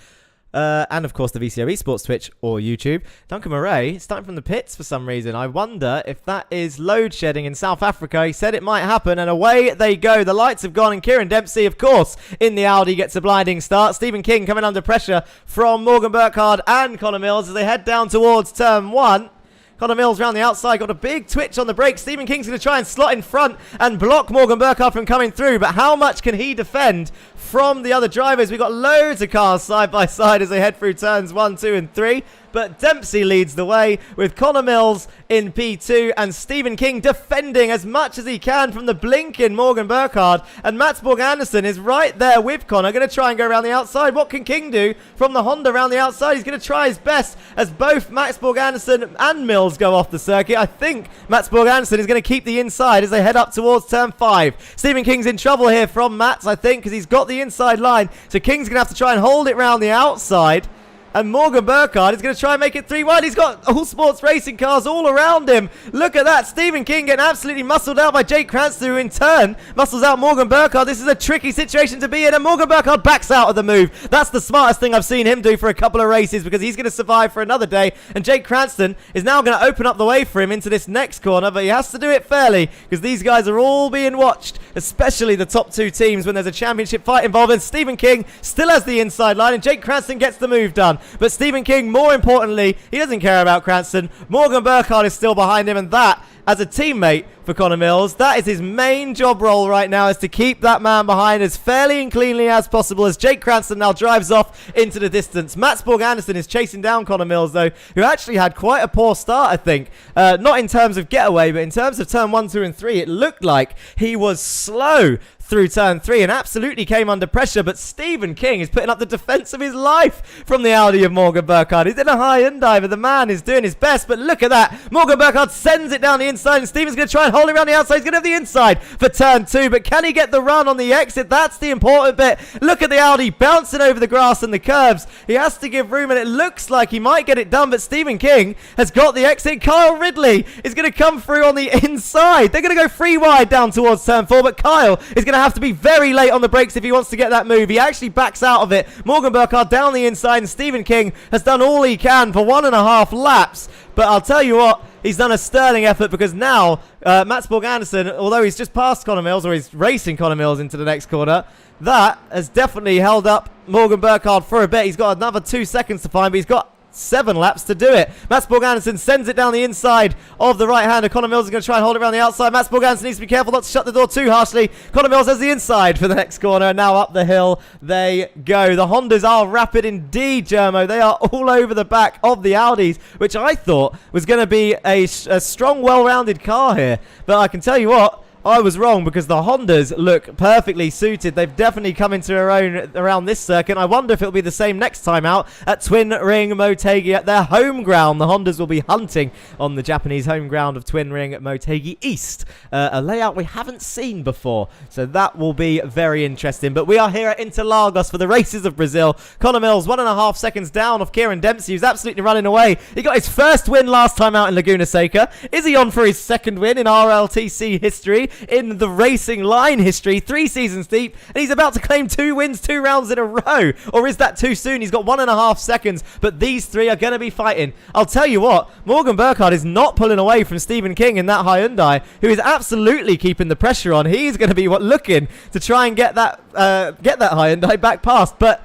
And, of course, the VCO eSports Twitch or YouTube. Duncan Murray, starting from the pits for some reason. I wonder if that is load shedding in South Africa. He said it might happen, and away they go. The lights have gone, and Kieran Dempsey, of course, in the Audi gets a blinding start. Stephen King coming under pressure from Morgan Burkhardt and Connor Mills as they head down towards turn 1. Connor Mills around the outside, got a big twitch on the brakes. Stephen King's going to try and slot in front and block Morgan Burkhardt from coming through. But how much can he defend from the other drivers? We've got loads of cars side by side as they head through turns 1, 2 and 3. But Dempsey leads the way with Connor Mills in P2 and Stephen King defending as much as he can from the blinking Morgan Burkhardt. And Mats Borg-Andersen is right there with Connor, going to try and go around the outside. What can King do from the Honda around the outside? He's going to try his best as both Mats Borg-Andersen and Mills go off the circuit. I think Mats Borg-Andersen is going to keep the inside as they head up towards turn 5. Stephen King's in trouble here from Mats, I think, because he's got the inside line. So King's going to have to try and hold it round the outside. And Morgan Burkhardt is going to try and make it 3-1. He's got all sports racing cars all around him. Look at that. Stephen King getting absolutely muscled out by Jake Cranston, who in turn muscles out Morgan Burkhardt. This is a tricky situation to be in, and Morgan Burkhardt backs out of the move. That's the smartest thing I've seen him do for a couple of races, because he's going to survive for another day. And Jake Cranston is now going to open up the way for him into this next corner, but he has to do it fairly, because these guys are all being watched, especially the top two teams when there's a championship fight involved. And Stephen King still has the inside line, and Jake Cranston gets the move done. But Stephen King, more importantly, he doesn't care about Cranston. Morgan Burkhardt is still behind him, and that, as a teammate for Connor Mills, that is his main job role right now, is to keep that man behind as fairly and cleanly as possible, as Jake Cranston now drives off into the distance. Mats Borg Anderson is chasing down Connor Mills, though, who actually had quite a poor start, I think. Not in terms of getaway, but in terms of turn 1, 2, and 3, it looked like he was slow through turn 3 and absolutely came under pressure. But Stephen King is putting up the defense of his life from the Audi of Morgan Burkhardt. He's in a high Hyundai, but the man is doing his best. But look at that. Morgan Burkhardt sends it down the inside, and Stephen's going to try and hold it around the outside. He's going to have the inside for turn 2, but can he get the run on the exit? That's the important bit. Look at the Audi bouncing over the grass and the curbs. He has to give room, and it looks like he might get it done, but Stephen King has got the exit. Kyle Ridley is going to come through on the inside. They're going to go free wide down towards turn 4, but Kyle is going to have to be very late on the brakes if he wants to get that move. He actually backs out of it. Morgan Burkhardt down the inside, and Stephen King has done all he can for 1.5 laps. But I'll tell you what, he's done a sterling effort, because now Mats Borg Anderson, although he's just passed Connor Mills, or he's racing Connor Mills into the next corner, that has definitely held up Morgan Burkhardt for a bit. He's got another 2 seconds to find, but he's got 7 laps to do it. Mats Borg Anderson sends it down the inside of the right-hander. Connor Mills is going to try and hold it around the outside. Mats Borg Anderson needs to be careful not to shut the door too harshly. Connor Mills has the inside for the next corner, and now up the hill they go. The Hondas are rapid indeed, Germo. They are all over the back of the Audis, which I thought was going to be a strong, well-rounded car here. But I can tell you what, I was wrong, because the Hondas look perfectly suited. They've definitely come into their own around this circuit. I wonder if it'll be the same next time out at Twin Ring Motegi at their home ground. The Hondas will be hunting on the Japanese home ground of Twin Ring Motegi East, a layout we haven't seen before, so that will be very interesting. But we are here at Interlagos for the races of Brazil. Connor Mills 1.5 seconds down off Kieran Dempsey, who's absolutely running away. He got his first win last time out in Laguna Seca. Is he on for his second win in RLTC history, in the racing line history, 3 seasons deep, and he's about to claim 2 wins 2 rounds in a row? Or is that too soon? He's got 1.5 seconds, but these 3 are going to be fighting. I'll tell you what, Morgan Burkhardt is not pulling away from Stephen King in that Hyundai, who is absolutely keeping the pressure on. He's going to be looking to try and get that Hyundai back past, but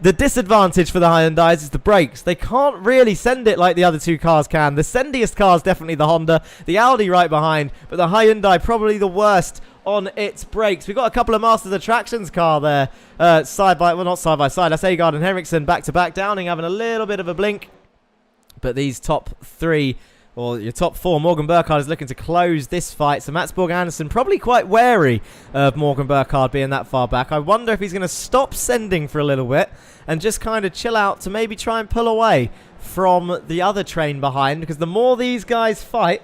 the disadvantage for the Hyundais is the brakes. They can't really send it like the other 2 cars can. The sendiest car is definitely the Honda, the Audi right behind, but the Hyundai probably the worst on its brakes. We've got a couple of Masters Attractions car there, not side by side. That's Agard and Henriksen back to back. Downing having a little bit of a blink, but these top 3, or your top 4, Morgan Burkhardt is looking to close this fight. So Mats Borg Anderson probably quite wary of Morgan Burkhardt being that far back. I wonder if he's going to stop sending for a little bit and just kind of chill out to maybe try and pull away from the other train behind, because the more these guys fight,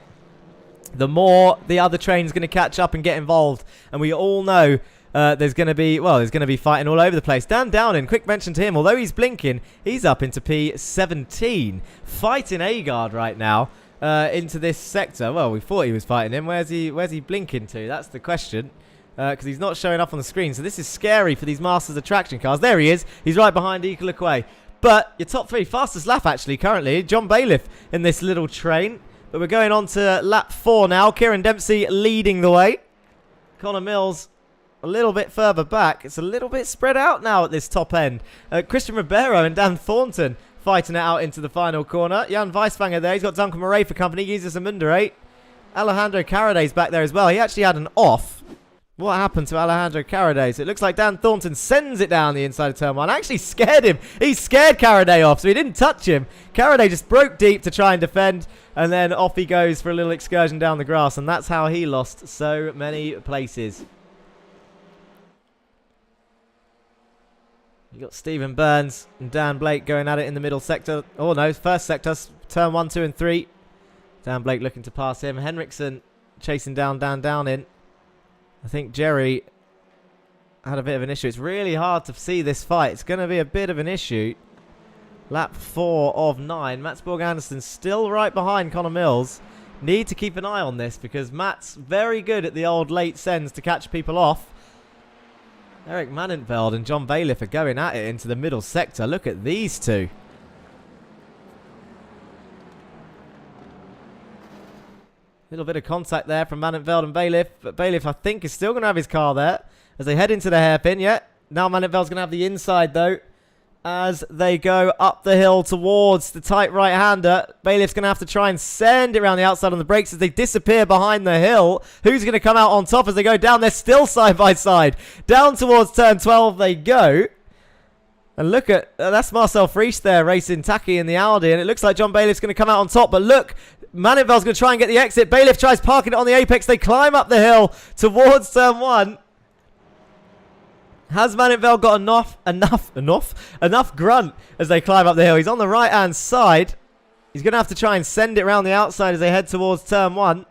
the more the other train's going to catch up and get involved. And we all know there's going to be fighting all over the place. Dan Downing, quick mention to him, although he's blinking, he's up into P17, fighting Agard right now. Into this sector. Well, we thought he was fighting him. Where's he blinking to? That's the question. Because he's not showing up on the screen. So this is scary for these Masters Attraction cars. There he is. He's right behind Equalacquay. But your top 3, fastest lap actually currently, John Bailiff in this little train. But we're going on to lap 4 now. Kieran Dempsey leading the way. Connor Mills a little bit further back. It's a little bit spread out now at this top end. Christian Ribeiro and Dan Thornton fighting it out into the final corner. Jan Weiswanger there. He's got Duncan Murray for company. Jesus Amundere. Alejandro Caraday's back there as well. He actually had an off. What happened to Alejandro Caraday? So it looks like Dan Thornton sends it down the inside of turn 1. Actually scared him. He scared Caraday off, so he didn't touch him. Caraday just broke deep to try and defend, and then off he goes for a little excursion down the grass, and that's how he lost so many places. You got Stephen Burns and Dan Blake going at it in the middle sector. Oh no, first sector, turn 1, 2 and 3. Dan Blake looking to pass him. Henriksen chasing down Dan Downing. I think Jerry had a bit of an issue. It's really hard to see this fight. It's going to be a bit of an issue. Lap 4 of 9. Mats Borg Anderson still right behind Connor Mills. Need to keep an eye on this because Matt's very good at the old late sends to catch people off. Eric Manfeld and John Bailiff are going at it into the middle sector. Look at these two. Little bit of contact there from Manfeld and Bailiff. But Bailiff, I think, is still going to have his car there as they head into the hairpin. Yeah, now Manfeld's going to have the inside, though, as they go up the hill towards the tight right-hander. Bailiff's going to have to try and send it around the outside on the brakes as they disappear behind the hill. Who's going to come out on top as they go down? They're still side by side. Down towards turn 12 they go. And look at, that's Marcel Frisch there racing Taki in the Audi. And it looks like John Bailiff's going to come out on top. But look, Manfeld's going to try and get the exit. Bailiff tries parking it on the apex. They climb up the hill towards turn 1. Has Manfeld got enough grunt as they climb up the hill? He's on the right-hand side. He's going to have to try and send it around the outside as they head towards turn 1.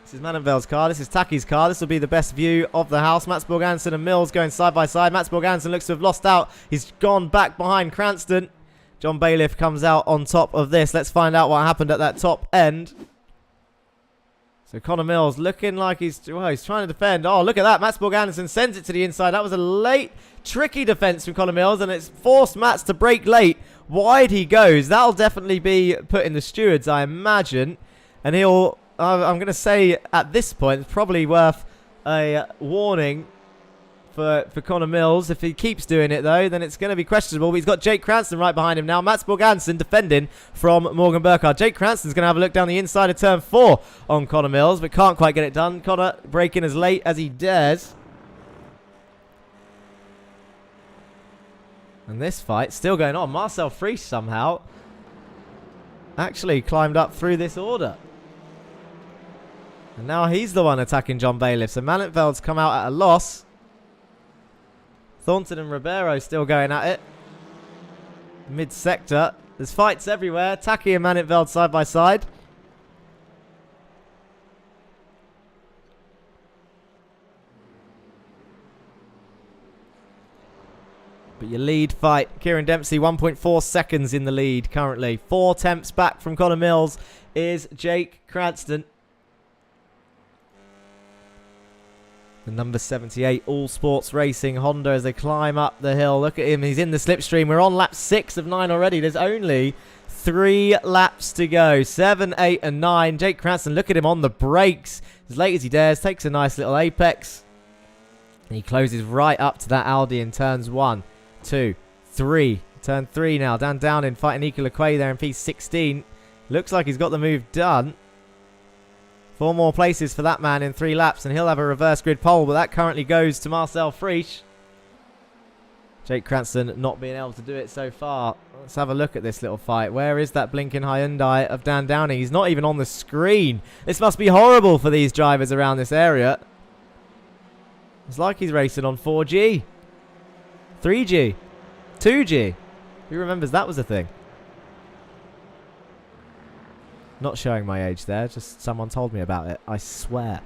This is Manfeld's car. This is Taki's car. This will be the best view of the house. Mats Borg Anderson and Mills going side by side. Mats Borg Anderson looks to have lost out. He's gone back behind Cranston. John Bailiff comes out on top of this. Let's find out what happened at that top end. So Connor Mills looking like he's trying to defend. Oh, look at that. Mats Borg Anderson sends it to the inside. That was a late, tricky defense from Connor Mills, and it's forced Mats to break late. Wide he goes. That'll definitely be put in the stewards, I imagine. And he'll, I'm going to say at this point, it's probably worth a warning for Connor Mills. If he keeps doing it, though, then it's going to be questionable. But he's got Jake Cranston right behind him now. Mats Borg Anderson defending from Morgan Burkhardt. Jake Cranston's going to have a look down the inside of turn 4 on Connor Mills, but can't quite get it done. Connor breaking as late as he dares. And this fight still going on. Marcel Frisch somehow actually climbed up through this order. And now he's the one attacking John Bailiff. So Manfeld's come out at a loss. Thornton and Ribeiro still going at it. Mid-sector. There's fights everywhere. Taki and Manfeld side by side. But your lead fight. Kieran Dempsey, 1.4 seconds in the lead currently. 4 tenths back from Connor Mills is Jake Cranston. The number 78 All Sports Racing Honda as they climb up the hill. Look at him. He's in the slipstream. We're on lap 6 of 9 already. There's only 3 laps to go. 7, 8, and 9. Jake Cranston, look at him on the brakes. As late as he dares. Takes a nice little apex. And he closes right up to that Audi in turns 1, 2, 3. Turn 3 now. Dan Downing fighting Nicola Quay there in P16. Looks like he's got the move done. 4 more places for that man in 3 laps, and he'll have a reverse grid pole, but that currently goes to Marcel Frisch. Jake Cranston not being able to do it so far. Let's have a look at this little fight. Where is that blinking Hyundai of Dan Downing? He's not even on the screen. This must be horrible for these drivers around this area. It's like he's racing on 4G, 3G, 2G. Who remembers that was a thing? Not showing my age there, just someone told me about it, I swear.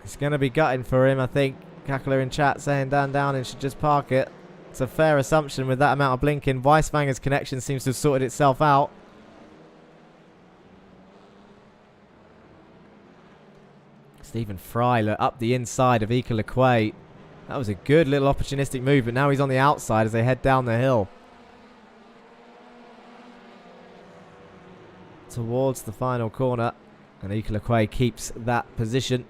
It's going to be gutting for him, I think. Cackler in chat saying Dan Downing should just park it. It's a fair assumption with that amount of blinking. Weissmanger's connection seems to have sorted itself out. Stephen Fry up the inside of Ika Lequay. That was a good little opportunistic move, but now he's on the outside as they head down the hill. Towards the final corner. And Ika Lequay keeps that position.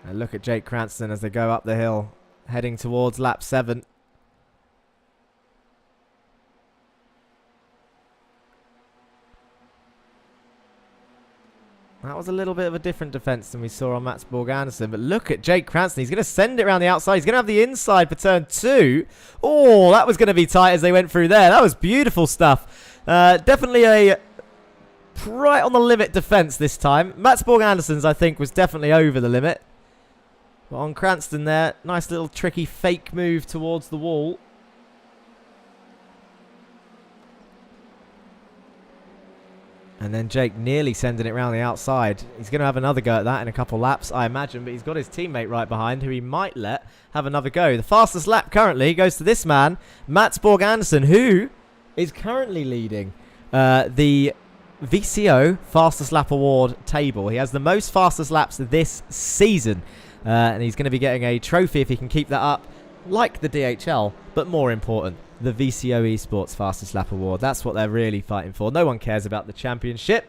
And look at Jake Cranston as they go up the hill, heading towards lap 7. That was a little bit of a different defense than we saw on Mats Borg Anderson. But look at Jake Cranston. He's going to send it around the outside. He's going to have the inside for turn 2. Oh, that was going to be tight as they went through there. That was beautiful stuff. Definitely a right on the limit defense this time. Mats Borg Anderson's, I think, was definitely over the limit. But on Cranston there, nice little tricky fake move towards the wall. And then Jake nearly sending it around the outside. He's going to have another go at that in a couple laps, I imagine. But he's got his teammate right behind who he might let have another go. The fastest lap currently goes to this man, Mats Borg Andersen, who is currently leading the VCO Fastest Lap Award table. He has the most fastest laps this season. And he's going to be getting a trophy if he can keep that up, like the DHL, but more important, the VCO eSports Fastest Lap Award. That's what they're really fighting for. No one cares about the championship.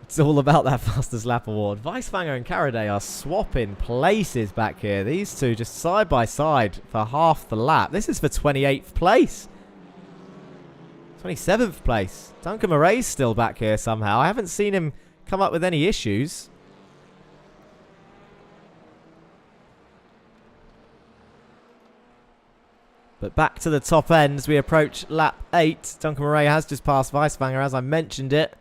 It's all about that Fastest Lap Award. Weisfanger and Karaday are swapping places back here. These two just side by side for half the lap. This is for 28th place. 27th place. Duncan Murray's still back here somehow. I haven't seen him come up with any issues. But back to the top end as we approach lap 8. Duncan Murray has just passed Weisfanger, as I mentioned it.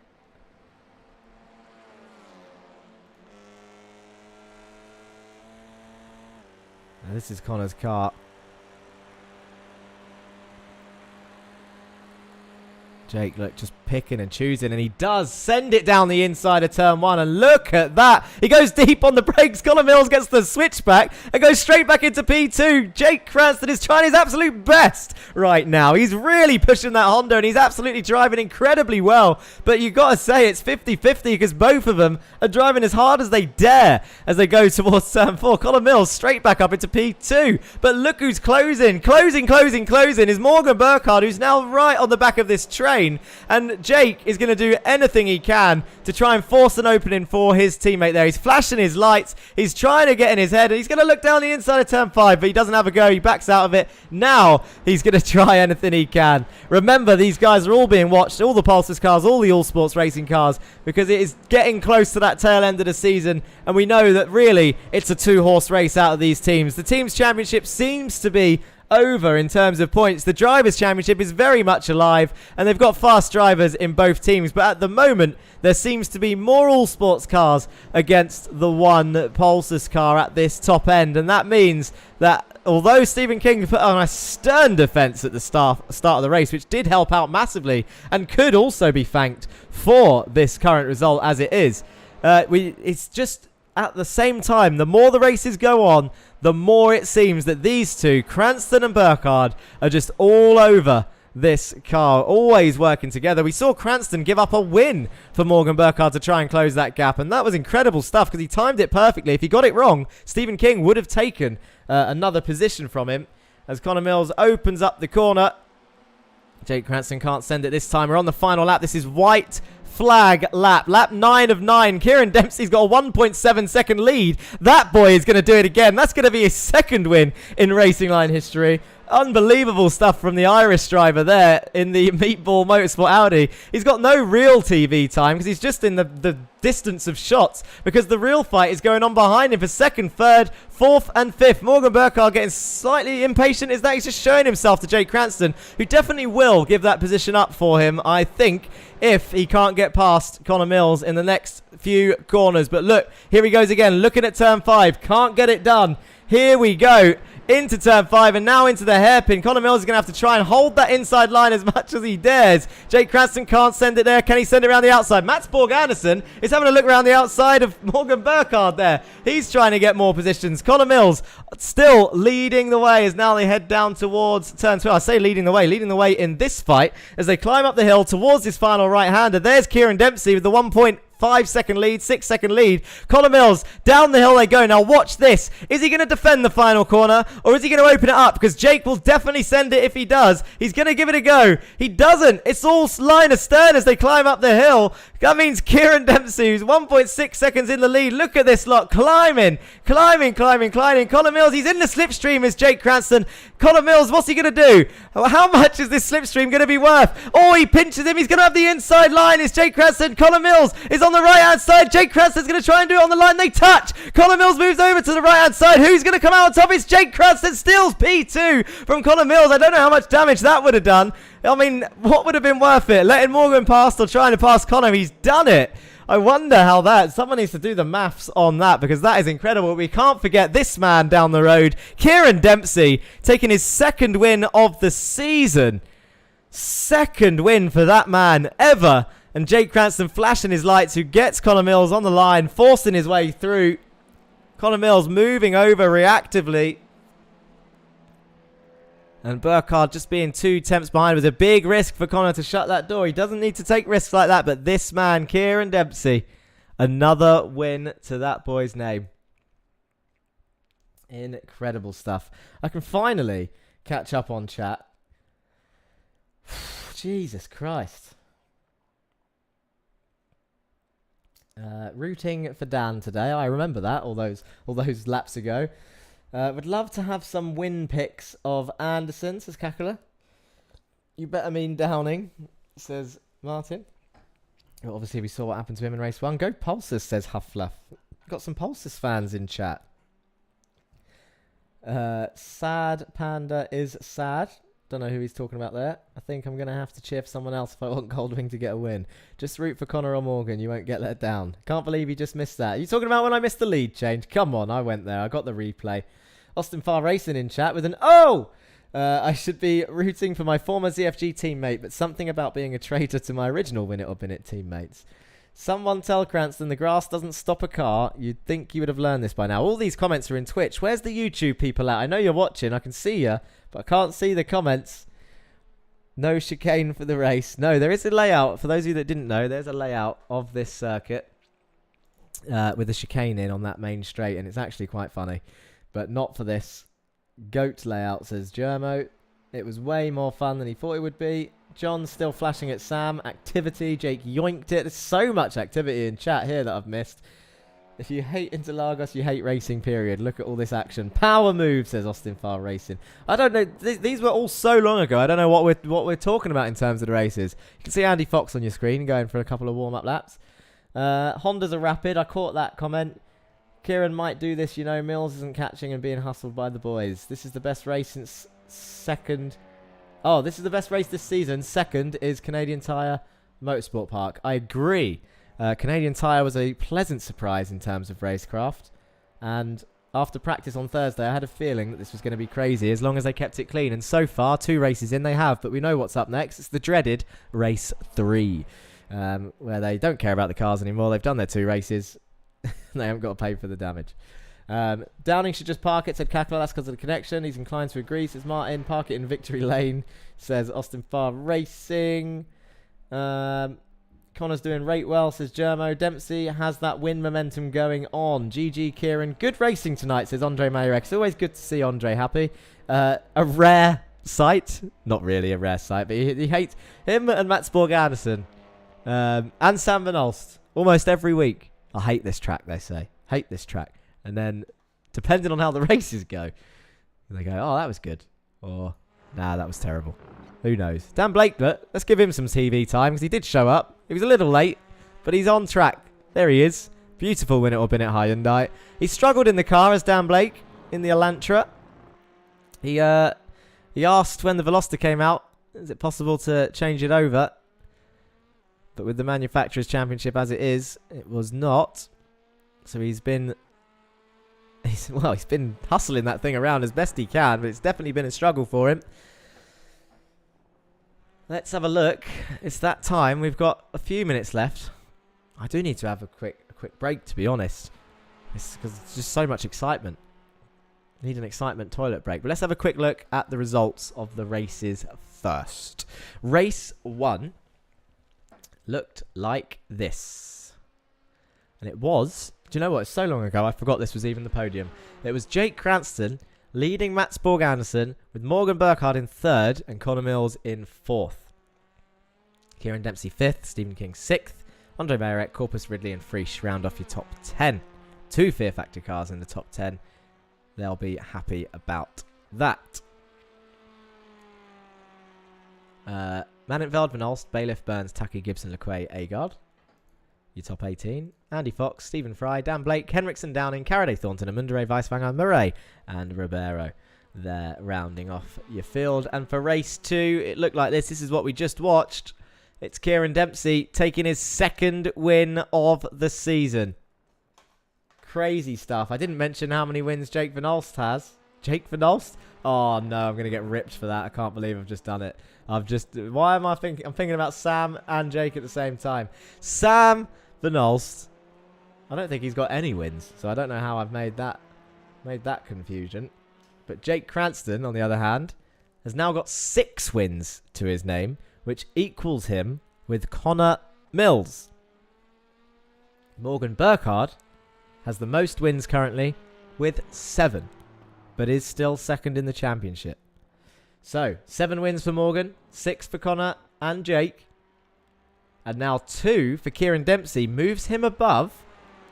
Now this is Connor's car. Jake, look, just picking and choosing, and he does send it down the inside of turn 1, and look at that. He goes deep on the brakes. Connor Mills gets the switchback and goes straight back into P2. Jake Cranston is trying his absolute best right now. He's really pushing that Honda, and he's absolutely driving incredibly well, but you've got to say it's 50-50 because both of them are driving as hard as they dare as they go towards turn 4. Connor Mills straight back up into P2, but look who's closing is Morgan Burkhardt, who's now right on the back of this train. And Jake is going to do anything he can to try and force an opening for his teammate there. He's flashing his lights. He's trying to get in his head. And he's going to look down the inside of turn 5, but he doesn't have a go. He backs out of it. Now he's going to try anything he can. Remember, these guys are all being watched. All the Pulsars cars, all the All Sports racing cars, because it is getting close to that tail end of the season. And we know that really it's a 2-horse race out of these teams. The team's championship seems to be over in terms of points. The Drivers' Championship is very much alive, and they've got fast drivers in both teams, but at the moment there seems to be more All Sports cars against the one Pulsars car at this top end, and that means that although Stephen King put on a stern defence at the start of the race, which did help out massively and could also be thanked for this current result as it is, it's just at the same time, the more the races go on, the more it seems that these two, Cranston and Burkhardt, are just all over this car, always working together. We saw Cranston give up a win for Morgan Burkhardt to try and close that gap, and that was incredible stuff because he timed it perfectly. If he got it wrong, Stephen King would have taken another position from him as Connor Mills opens up the corner. Jake Cranston can't send it this time. We're on the final lap. This is white flag lap. Lap 9 of 9. Kieran Dempsey's got a 1.7 second lead. That boy is going to do it again. That's going to be his second win in Racing Line history. Unbelievable stuff from the Irish driver there in the Meatball Motorsport Audi. He's got no real TV time because he's just in the distance of shots because the real fight is going on behind him for second, third, fourth and fifth. Morgan Burkhardt getting slightly impatient. Is that he's just showing himself to Jake Cranston, who definitely will give that position up for him, I think, if he can't get past Connor Mills in the next few corners. But look, here he goes again, looking at turn 5. Can't get it done. Here we go. Into turn 5 and now into the hairpin. Connor Mills is going to have to try and hold that inside line as much as he dares. Jake Cranston can't send it there. Can he send it around the outside? Mats Borg Andersen is having a look around the outside of Morgan Burkhardt there. He's trying to get more positions. Connor Mills still leading the way as now they head down towards turn 12. I say leading the way in this fight as they climb up the hill towards this final right-hander. There's Kieran Dempsey with the 1.5 second lead, 6 second lead. Connor Mills, down the hill they go. Now watch this. Is he going to defend the final corner or is he going to open it up? Because Jake will definitely send it if he does. He's going to give it a go. He doesn't. It's all line astern as they climb up the hill. That means Kieran Dempsey, who's 1.6 seconds in the lead. Look at this lot. Climbing. Connor Mills, he's in the slipstream as Jake Cranston. Connor Mills, what's he going to do? How much is this slipstream going to be worth? Oh, he pinches him. He's going to have the inside line. It's Jake Cranston. Connor Mills is on the right-hand side. Jake Cranston's going to try and do it on the line. They touch. Connor Mills moves over to the right-hand side. Who's going to come out on top? It's Jake Cranston. Steals P2 from Connor Mills. I don't know how much damage that would have done. I mean, what would have been worth it? Letting Morgan pass or trying to pass Connor? He's done it. I wonder how that... Someone needs to do the maths on that because that is incredible. We can't forget this man down the road, Kieran Dempsey, taking his second win of the season. Second win for that man ever And Jake Cranston flashing his lights, who gets Connor Mills on the line, forcing his way through. Connor Mills moving over reactively. And Burkhardt just being 2 attempts behind. It was a big risk for Connor to shut that door. He doesn't need to take risks like that. But this man, Kieran Dempsey, another win to that boy's name. Incredible stuff. I can finally catch up on chat. Jesus Christ. Rooting for Dan today. I remember that all those laps ago. Would love to have some win picks of Anderson, says Kakula. You better mean Downing, says Martin. Well, obviously, we saw what happened to him in race 1. Go Pulses, says Huffluff. Got some Pulses fans in chat. Sad Panda is sad. Don't know who he's talking about there. I think I'm going to have to cheer for someone else if I want Goldwing to get a win. Just root for Connor or Morgan. You won't get let down. Can't believe you just missed that. Are you talking about when I missed the lead change? Come on, I went there. I got the replay. Austin Farr Racing in chat with an oh! I should be rooting for my former ZFG teammate, but something about being a traitor to my original Win It or Bin It teammates. Someone tell Cranston the grass doesn't stop a car. You'd think you would have learned this by now. All these comments are in Twitch. Where's the YouTube people at? I know you're watching. I can see you, but I can't see the comments. No chicane for the race. No, there is a layout. For those of you that didn't know, there's a layout of this circuit with a chicane in on that main straight, and it's actually quite funny. But not for this. Goat layout, says Germo. It was way more fun than he thought it would be. John's still flashing at Sam. Activity. Jake yoinked it. There's so much activity in chat here that I've missed. If you hate Interlagos, you hate racing, period. Look at all this action. Power move, says Austin Farr Racing. I don't know. These were all so long ago. I don't know what we're talking about in terms of the races. You can see Andy Fox on your screen going for a couple of warm-up laps. Hondas are rapid. I caught that comment. Kieran might do this, you know. Mills isn't catching and being hustled by the boys. This is the best race since second. Oh, this is the best race this season. Second is Canadian Tire Motorsport Park. I agree. Canadian Tire was a pleasant surprise in terms of racecraft. And after practice on Thursday, I had a feeling that this was going to be crazy as long as they kept it clean. And so far, 2 races in they have. But we know what's up next. It's the dreaded race 3, where they don't care about the cars anymore. They've done their 2 races. They haven't got to pay for the damage. Downing should just park it, said Kakla. That's because of the connection. He's inclined to agree, says Martin. Park it in Victory Lane, says Austin Farr Racing. Connor's doing rate well, says Germo. Dempsey has that win momentum going on. GG, Kieran. Good racing tonight, says Andre Mayerek. It's always good to see Andre happy. A rare sight. Not really a rare sight, but he hates him and Mats Borg Anderson. And Sam Van Olst. Almost every week. I hate this track, they say. Hate this track. And then, depending on how the races go, they go, oh, that was good. Or, nah, that was terrible. Who knows? Dan Blakebert, let's give him some TV time, because he did show up. He was a little late, but he's on track. There he is. Beautiful Win It or Bin It Hyundai. He struggled in the car as Dan Blake in the Elantra. He asked when the Veloster came out, is it possible to change it over? But with the Manufacturers' Championship as it is, it was not. So he's been hustling that thing around as best he can, but it's definitely been a struggle for him. Let's have a look. It's that time. We've got a few minutes left. I do need to have a quick break, to be honest. It's because it's just so much excitement. Need an excitement toilet break. But let's have a quick look at the results of the races first. Race 1 looked like this. And it was, do you know what? It's so long ago, I forgot this was even the podium. It was Jake Cranston leading Mats Borg Anderson with Morgan Burkhardt in 3rd and Connor Mills in 4th. Kieran Dempsey 5th, Stephen King 6th, Andre Mayerek, Corpus Ridley and Frisch round off your top 10. 2 Fear Factor cars in the top 10. They'll be happy about that. Manfeld, Van Olst, Bailiff, Burns, Taki, Gibson, Lequay, Agard. Your top 18. Andy Fox, Stephen Fry, Dan Blake, Henriksen, Downing, Caraday, Thornton, Amundere, Weiswanger, Murray, and Ribeiro. They're rounding off your field. And for race 2, it looked like this. This is what we just watched. It's Kieran Dempsey taking his 2nd win of the season. Crazy stuff. I didn't mention how many wins Jake Van Olst has. Jake Van Olst. Oh, no, I'm going to get ripped for that. I can't believe I've just done it. Why am I thinking? I'm thinking about Sam and Jake at the same time. Sam Van Olst. I don't think he's got any wins, so I don't know how I've made that confusion. But Jake Cranston, on the other hand, has now got 6 wins to his name, which equals him with Connor Mills. Morgan Burkhardt has the most wins currently with 7, but is still second in the championship. So, 7 wins for Morgan, 6 for Connor and Jake, and now 2 for Kieran Dempsey, moves him above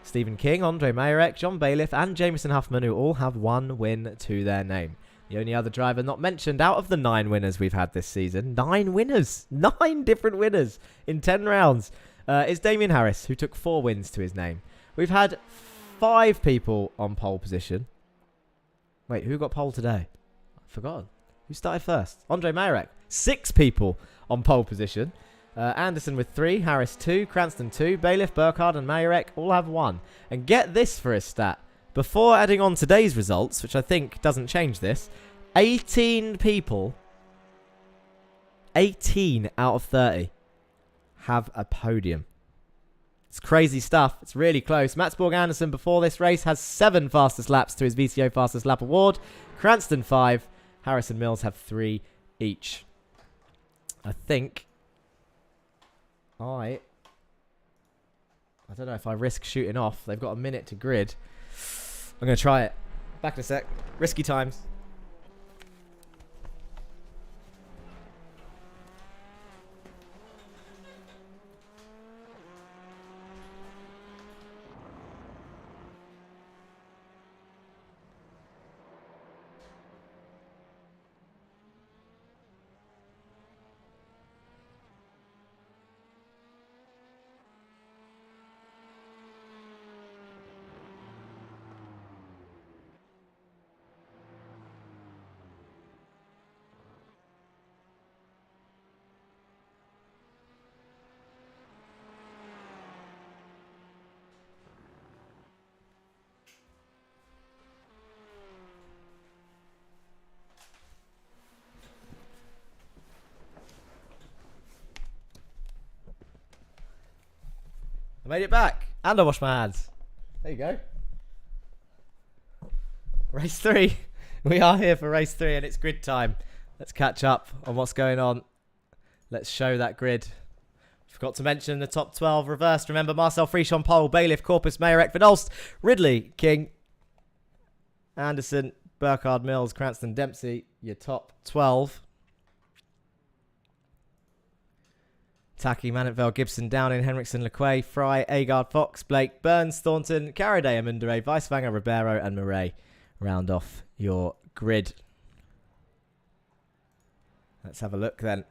Stephen King, Andre Mayerek, John Bailiff, and Jameson Huffman, who all have 1 win to their name. The only other driver not mentioned out of the 9 winners we've had this season, 9 winners, 9 different winners in 10 rounds, is Damien Harris, who took 4 wins to his name. We've had 5 people on pole position. Wait, who got pole today? I've forgotten. Who started first? Andre Mayerek. 6 people on pole position. Anderson with 3, Harris 2, Cranston 2, Bailiff, Burkhardt and Mayerek all have 1. And get this for a stat. Before adding on today's results, which I think doesn't change this, 18 people, 18 out of 30 have a podium. It's crazy stuff. It's really close. Mats Borg Anderson before this race has 7 fastest laps to his VCO fastest lap award. Cranston 5, Harris and Mills have 3 each. I think I don't know if I risk shooting off. They've got a minute to grid. I'm going to try it. Back in a sec. Risky times. I made it back. And I washed my hands. There you go. Race 3. We are here for race 3 and it's grid time. Let's catch up on what's going on. Let's show that grid. Forgot to mention the top 12 reversed. Remember, Marcel Frisch on pole, Bailiff, Corpus, Mayerek, Van Olst, Ridley, King, Anderson, Burkhardt, Mills, Cranston, Dempsey. Your top 12. Taki, Manfeld, Gibson, Downing, Henriksen, Lequay, Fry, Agard, Fox, Blake, Burns, Thornton, Caraday, Amundere, Weiswanger, Ribeiro, and Murray round off your grid. Let's have a look then.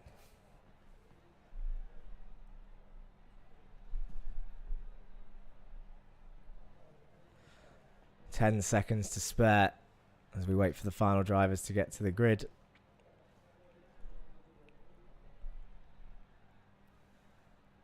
Ten seconds to spare as we wait for the final drivers to get to the grid.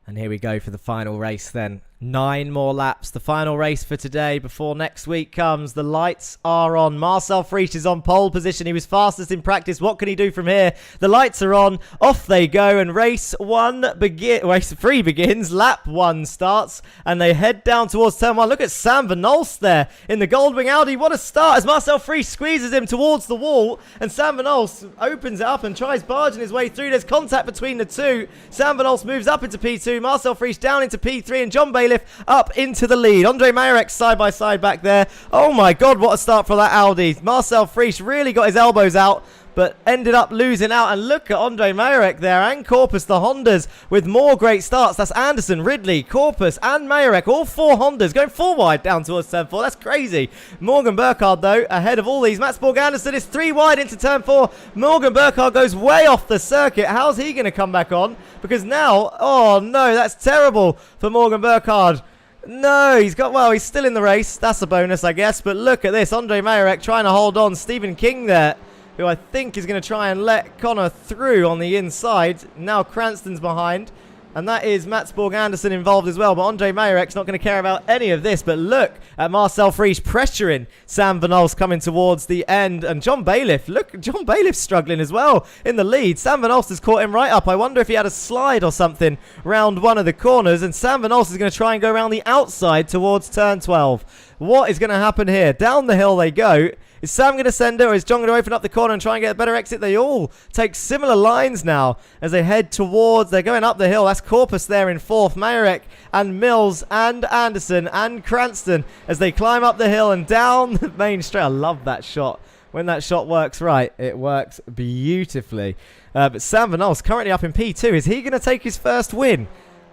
And here we go for the final race then. 9 more laps. The final race for today before next week comes. The lights are on. Marcel Frisch is on pole position. He was fastest in practice. What can he do from here? The lights are on. Off they go. And race 3 begins. Lap 1 starts. And they head down towards turn 1. Look at Sam Van Olst there in the Goldwing Audi. What a start as Marcel Frisch squeezes him towards the wall. And Sam Van Olst opens it up and tries barging his way through. There's contact between the two. Sam Van Olst moves up into P2. Marcel Frisch down into P3. And John Bailiff up into the lead. Andre Mayerek side by side back there. Oh my god, what a start for that Audi. Marcel Frisch really got his elbows out, but ended up losing out. And look at Andre Mayerek there and Corpus, the Hondas, with more great starts. That's Anderson, Ridley, Corpus, and Mayerek. All 4 Hondas going 4 wide down towards turn 4. That's crazy. Morgan Burkhardt, though, ahead of all these. Mats Borg Anderson is 3 wide into turn 4. Morgan Burkhardt goes way off the circuit. How's he going to come back on? Because now, oh no, that's terrible for Morgan Burkhardt. No, he's still in the race. That's a bonus, I guess. But look at this. Andre Mayerek trying to hold on. Stephen King there, who I think is going to try and let Connor through on the inside. Now Cranston's behind. And that is Matsborg Anderson involved as well. But Andre Mayerek's not going to care about any of this. But look at Marcel Frisch pressuring Sam Van Olst coming towards the end. And John Bailiff, look, John Bailiff's struggling as well in the lead. Sam Van Olst has caught him right up. I wonder if he had a slide or something round one of the corners. And Sam Van Olst is going to try and go around the outside towards turn 12. What is going to happen here? Down the hill they go. Is Sam going to send it, or is John going to open up the corner and try and get a better exit? They all take similar lines now as they head towards. They're going up the hill. That's Corpus there in fourth. Mayerek and Mills and Anderson and Cranston as they climb up the hill and down the main straight. I love that shot. When that shot works right, it works beautifully. But Sam Van Olst currently up in P2. Is he going to take his first win?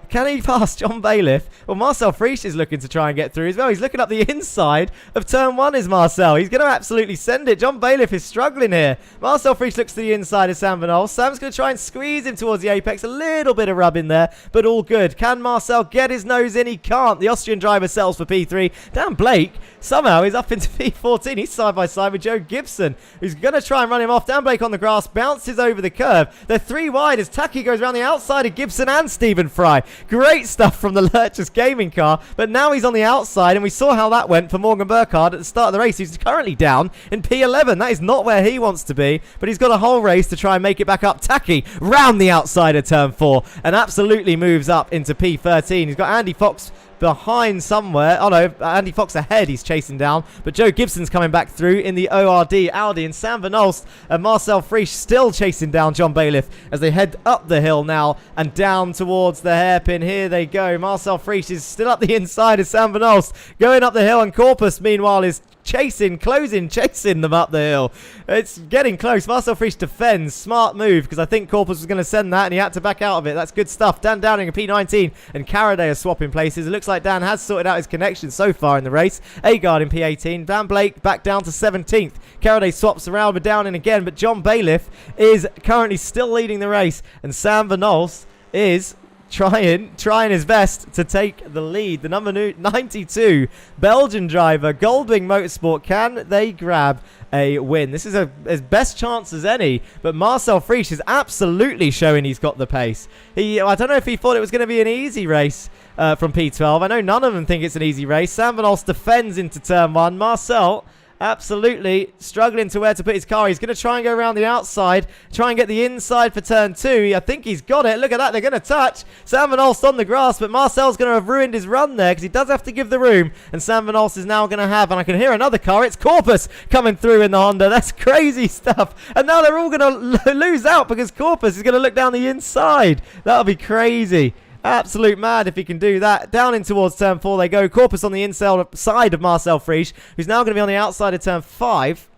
Can he pass John Bailiff? Well, Marcel Frisch is looking to try and get through as well. He's looking up the inside of turn 1 is Marcel. He's going to absolutely send it. John Bailiff is struggling here. Marcel Frisch looks to the inside of Sam Van Olst. Sam's going to try and squeeze him towards the apex. A little bit of rub in there, but all good. Can Marcel get his nose in? He can't. The Austrian driver settles for P3. Dan Blake somehow is up into P14. He's side by side with Joe Gibson, who's going to try and run him off. Dan Blake on the grass, bounces over the curve. They're 3 wide as Taki goes around the outside of Gibson and Stephen Fry. Great stuff from the Lurchus gaming car, but now he's on the outside, and we saw how that went for Morgan Burkhardt at the start of the race. He's currently down in P11. That is not where he wants to be, but he's got a whole race to try and make it back up. Taki round the outside of turn 4 and absolutely moves up into P13. He's got Andy Fox behind somewhere. Oh no, Andy Fox ahead he's chasing down, but Joe Gibson's coming back through in the ORD Audi, and Sam Van Olst and Marcel Frisch still chasing down John Bailiff as they head up the hill now and down towards the hairpin. Here they go. Marcel Frisch is still up the inside of Sam Van Olst going up the hill, and Corpus meanwhile is chasing them up the hill. It's getting close. Marcel Frisch defends. Smart move, because I think Corpus was going to send that and he had to back out of it. That's good stuff. Dan Downing in P19 and Caraday are swapping places. It looks like Dan has sorted out his connection so far in the race. Agard in P18. Dan Blake back down to 17th. Caraday swaps around with Downing again, but John Bailiff is currently still leading the race, and Sam Van Olst is trying his best to take the lead. The number 92 Belgian driver, Goldwing Motorsport, can they grab a win? This is his best chance as any, but Marcel Frisch is absolutely showing he's got the pace. I don't know if he thought it was going to be an easy race from P12. I know none of them think it's an easy race. Sam Van Olst defends into turn 1. Marcel absolutely struggling to where to put his car. He's going to try and go around the outside, try and get the inside for turn 2. I think he's got it. Look at that. They're going to touch. Sam Van Olst on the grass, but Marcel's going to have ruined his run there because he does have to give the room. And Sam Van Olst is now going to have, and I can hear another car. It's Corpus coming through in the Honda. That's crazy stuff. And now they're all going to lose out because Corpus is going to look down the inside. That'll be crazy. Absolute mad if he can do that. Down in towards turn 4 they go. Corpus on the inside of Marcel Frisch, who's now going to be on the outside of turn 5.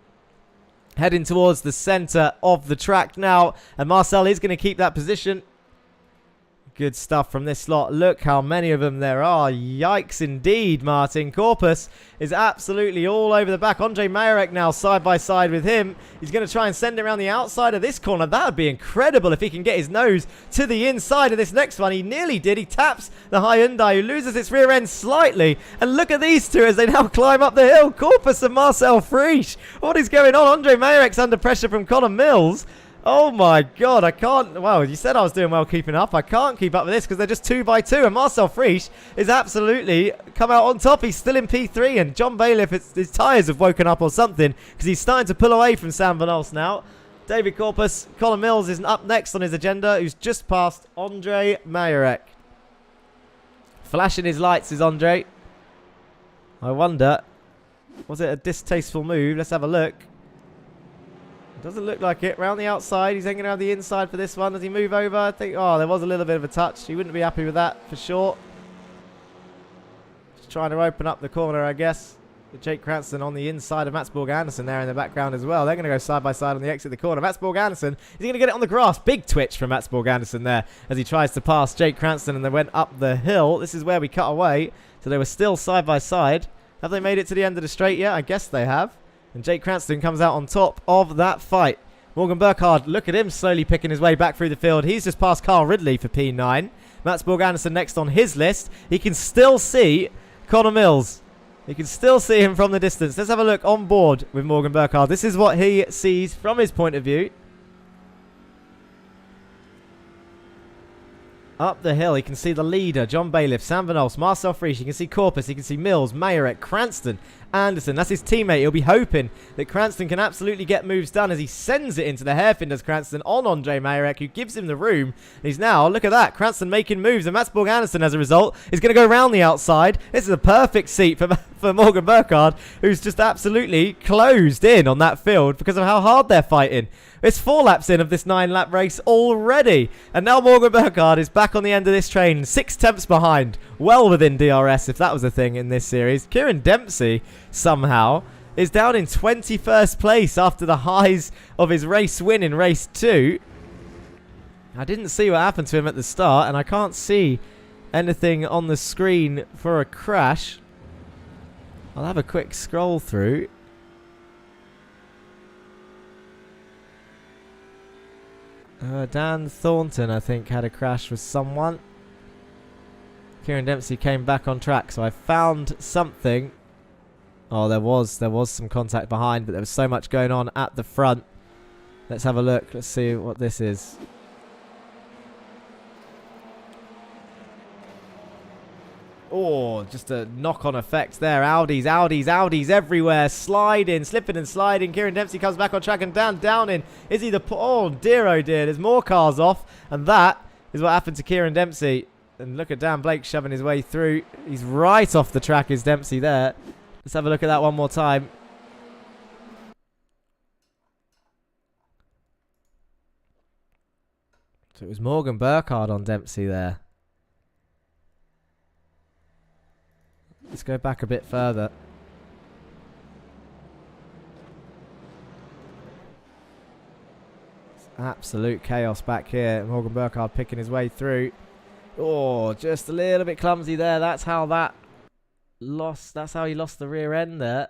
Heading towards the centre of the track now. And Marcel is going to keep that position. Good stuff from this slot. Look how many of them there are. Yikes indeed, Martin. Corpus is absolutely all over the back. Andre Mayerek now side by side with him. He's going to try and send it around the outside of this corner. That would be incredible if he can get his nose to the inside of this next one. He nearly did. He taps the Hyundai, who loses its rear end slightly. And look at these two as they now climb up the hill. Corpus and Marcel Frisch. What is going on? Andre Mayerek's under pressure from Colin Mills. Oh my god, I can't. Well, you said I was doing well keeping up. I can't keep up with this because they're just 2 by 2. And Marcel Frisch is absolutely come out on top. He's still in P3. And John Bailiff, his tyres have woken up or something because he's starting to pull away from Sam Van Olst now. David Corpus, Colin Mills is up next on his agenda, who's just passed Andre Mayerek. Flashing his lights is Andre. I wonder, was it a distasteful move? Let's have a look. Doesn't look like it. Round the outside. He's hanging around the inside for this one. Does he move over? I think, oh, there was a little bit of a touch. He wouldn't be happy with that for sure. Just trying to open up the corner, I guess. With Jake Cranston on the inside of Matsborg Anderson there in the background as well. They're going to go side by side on the exit of the corner. Matsborg Anderson, is he going to get it on the grass? Big twitch from Matsborg Anderson there as he tries to pass Jake Cranston, and they went up the hill. This is where we cut away. So they were still side by side. Have they made it to the end of the straight yet? I guess they have. And Jake Cranston comes out on top of that fight. Morgan Burkhardt, look at him slowly picking his way back through the field. He's just passed Carl Ridley for P9. Matsborg Anderson next on his list. He can still see Connor Mills. You can still see him from the distance. Let's have a look on board with Morgan Burkhardt. This is what he sees from his point of view. Up the hill, you can see the leader, John Bailiff, Sam Van Olst, Marcel Frisch. You can see Corpus, you can see Mills, Mayerek, Cranston, Anderson. That's his teammate. He'll be hoping that Cranston can absolutely get moves done as he sends it into the hairpin, does Cranston, on Andre Mayerek, who gives him the room. And he's now, look at that, Cranston making moves. And Mats Borg Anderson, as a result, is going to go around the outside. This is a perfect seat for Morgan Burkhardt, who's just absolutely closed in on that field because of how hard they're fighting. It's 4 laps in of this 9-lap race already. And now Morgan Burkhardt is back on the end of this train, 6 tenths behind. Well within DRS, if that was a thing in this series. Kieran Dempsey, somehow, is down in 21st place after the highs of his race win in race 2. I didn't see what happened to him at the start, and I can't see anything on the screen for a crash. I'll have a quick scroll through. Dan Thornton, I think, had a crash with someone. Kieran Dempsey came back on track, so I found something. Oh, there was some contact behind, but there was so much going on at the front. Let's have a look. Let's see what this is. Oh, just a knock-on effect there. Audis everywhere. Sliding, slipping and sliding. Kieran Dempsey comes back on track and down in. Is he the... Oh, dear, oh dear. There's more cars off. And that is what happened to Kieran Dempsey. And look at Dan Blake shoving his way through. He's right off the track, is Dempsey there. Let's have a look at that one more time. So it was Morgan Burkhardt on Dempsey there. Let's go back a bit further. It's absolute chaos back here. Morgan Burkhardt picking his way through. Oh, just a little bit clumsy there. That's how that lost. That's how he lost the rear end there.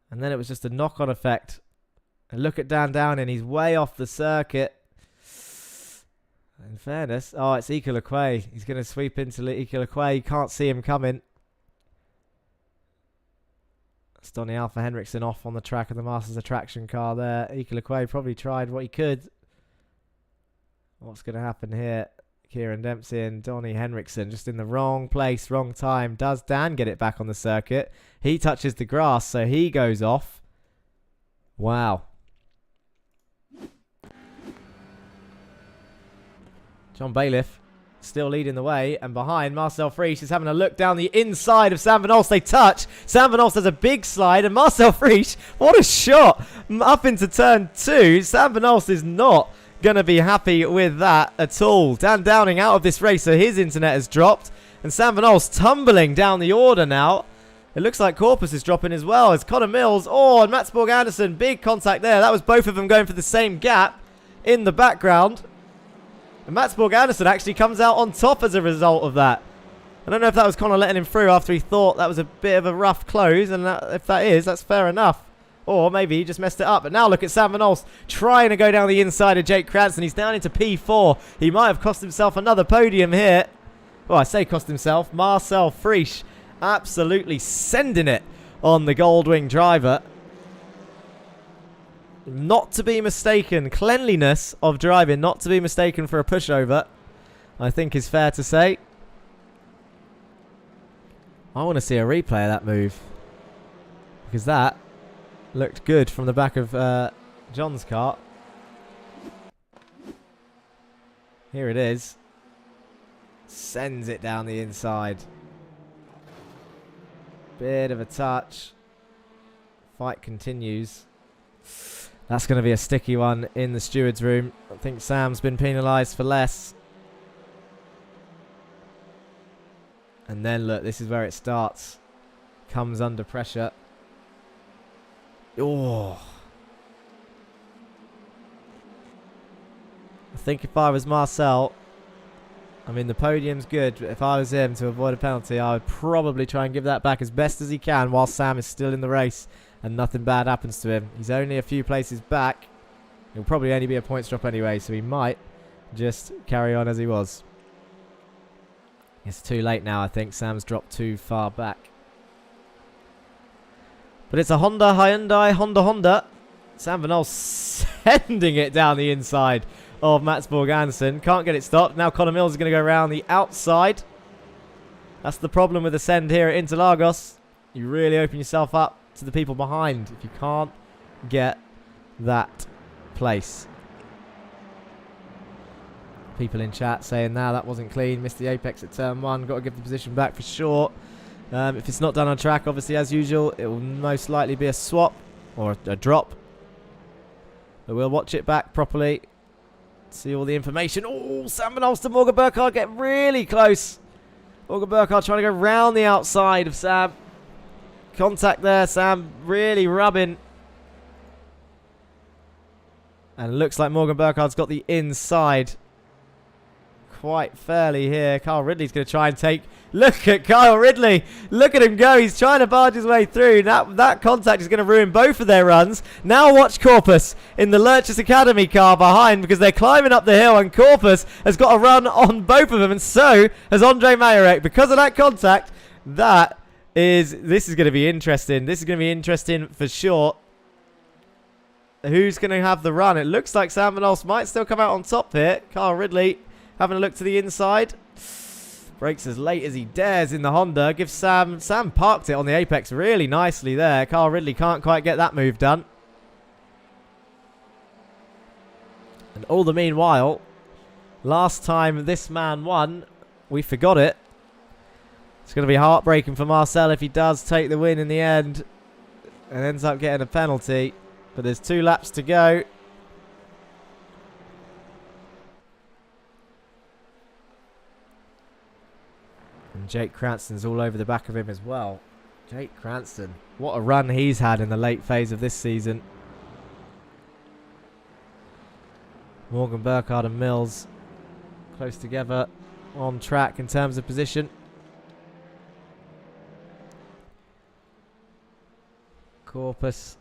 And then it was just a knock-on effect. And look at Dan Downing. He's way off the circuit. In fairness, oh, it's Ika Lequay. He's going to sweep into Ika Lequay. You can't see him coming. That's Donny Alpha Henriksen off on the track of the Masters Attraction car there. Ika Lequay probably tried what he could. What's going to happen here? Kieran Dempsey and Donny Henriksen just in the wrong place, wrong time. Does Dan get it back on the circuit? He touches the grass, so he goes off. Wow. John Bailiff still leading the way, and behind Marcel Frisch is having a look down the inside of Sam Van Olst. They touch. Sam Van Olst has a big slide, and Marcel Frisch, what a shot up into turn 2. Sam Van Olst is not going to be happy with that at all. Dan Downing out of this race, so his internet has dropped, and Sam Van Olst tumbling down the order now. It looks like Corpus is dropping as well as Connor Mills. Oh, and Mats Borg Anderson, big contact there. That was both of them going for the same gap in the background. And Mats Borg Anderson actually comes out on top as a result of that. I don't know if that was Connor letting him through after he thought that was a bit of a rough close. And if that is, that's fair enough. Or maybe he just messed it up. But now look at Sam Van Olst trying to go down the inside of Jake Cranston. He's down into P4. He might have cost himself another podium here. Well, I say cost himself. Marcel Frisch absolutely sending it on the Goldwing driver. Not to be mistaken. Cleanliness of driving, not to be mistaken for a pushover, I think is fair to say. I want to see a replay of that move, because that looked good from the back of John's kart. Here it is. Sends it down the inside. Bit of a touch. Fight continues. That's going to be a sticky one in the steward's room. I think Sam's been penalised for less. And then, look, this is where it starts. Comes under pressure. Oh. I think if I was Marcel, I mean, the podium's good, but if I was him to avoid a penalty, I would probably try and give that back as best as he can while Sam is still in the race and nothing bad happens to him. He's only a few places back. It'll probably only be a points drop anyway, so he might just carry on as he was. It's too late now, I think. Sam's dropped too far back. But it's a Honda, Hyundai, Honda. Sam Van Olst sending it down the inside of Mats Borg-Andersen. Can't get it stopped. Now Connor Mills is going to go around the outside. That's the problem with Ascend here at Interlagos. You really open yourself up to the people behind if you can't get that place. People in chat saying, nah, that wasn't clean. Missed the apex at turn 1. Got to give the position back for sure. If it's not done on track, obviously, as usual, it will most likely be a swap or a drop. But we'll watch it back properly. See all the information. Oh, Sam Van Alst and Morgan Burkhardt get really close. Morgan Burkhardt trying to go round the outside of Sam. Contact there, Sam really rubbing. And it looks like Morgan Burkhardt's got the inside quite fairly here. Kyle Ridley's going to try and take... Look at Kyle Ridley. Look at him go. He's trying to barge his way through. That contact is going to ruin both of their runs. Now watch Corpus in the Lurchus Academy car behind because they're climbing up the hill and Corpus has got a run on both of them and so has Andre Majorek. Because of that contact, this is going to be interesting. This is going to be interesting for sure. Who's going to have the run? It looks like Sam Van Alst might still come out on top here. Kyle Ridley having a look to the inside. Brakes as late as he dares in the Honda. Gives Sam parked it on the apex really nicely there. Kyle Ridley can't quite get that move done. And all the meanwhile, last time this man won, we forgot it. It's going to be heartbreaking for Marcel if he does take the win in the end and ends up getting a penalty. But there's 2 laps to go. And Jake Cranston's all over the back of him as well. Jake Cranston. What a run he's had in the late phase of this season. Morgan Burkhardt and Mills close together on track in terms of position. Corpus,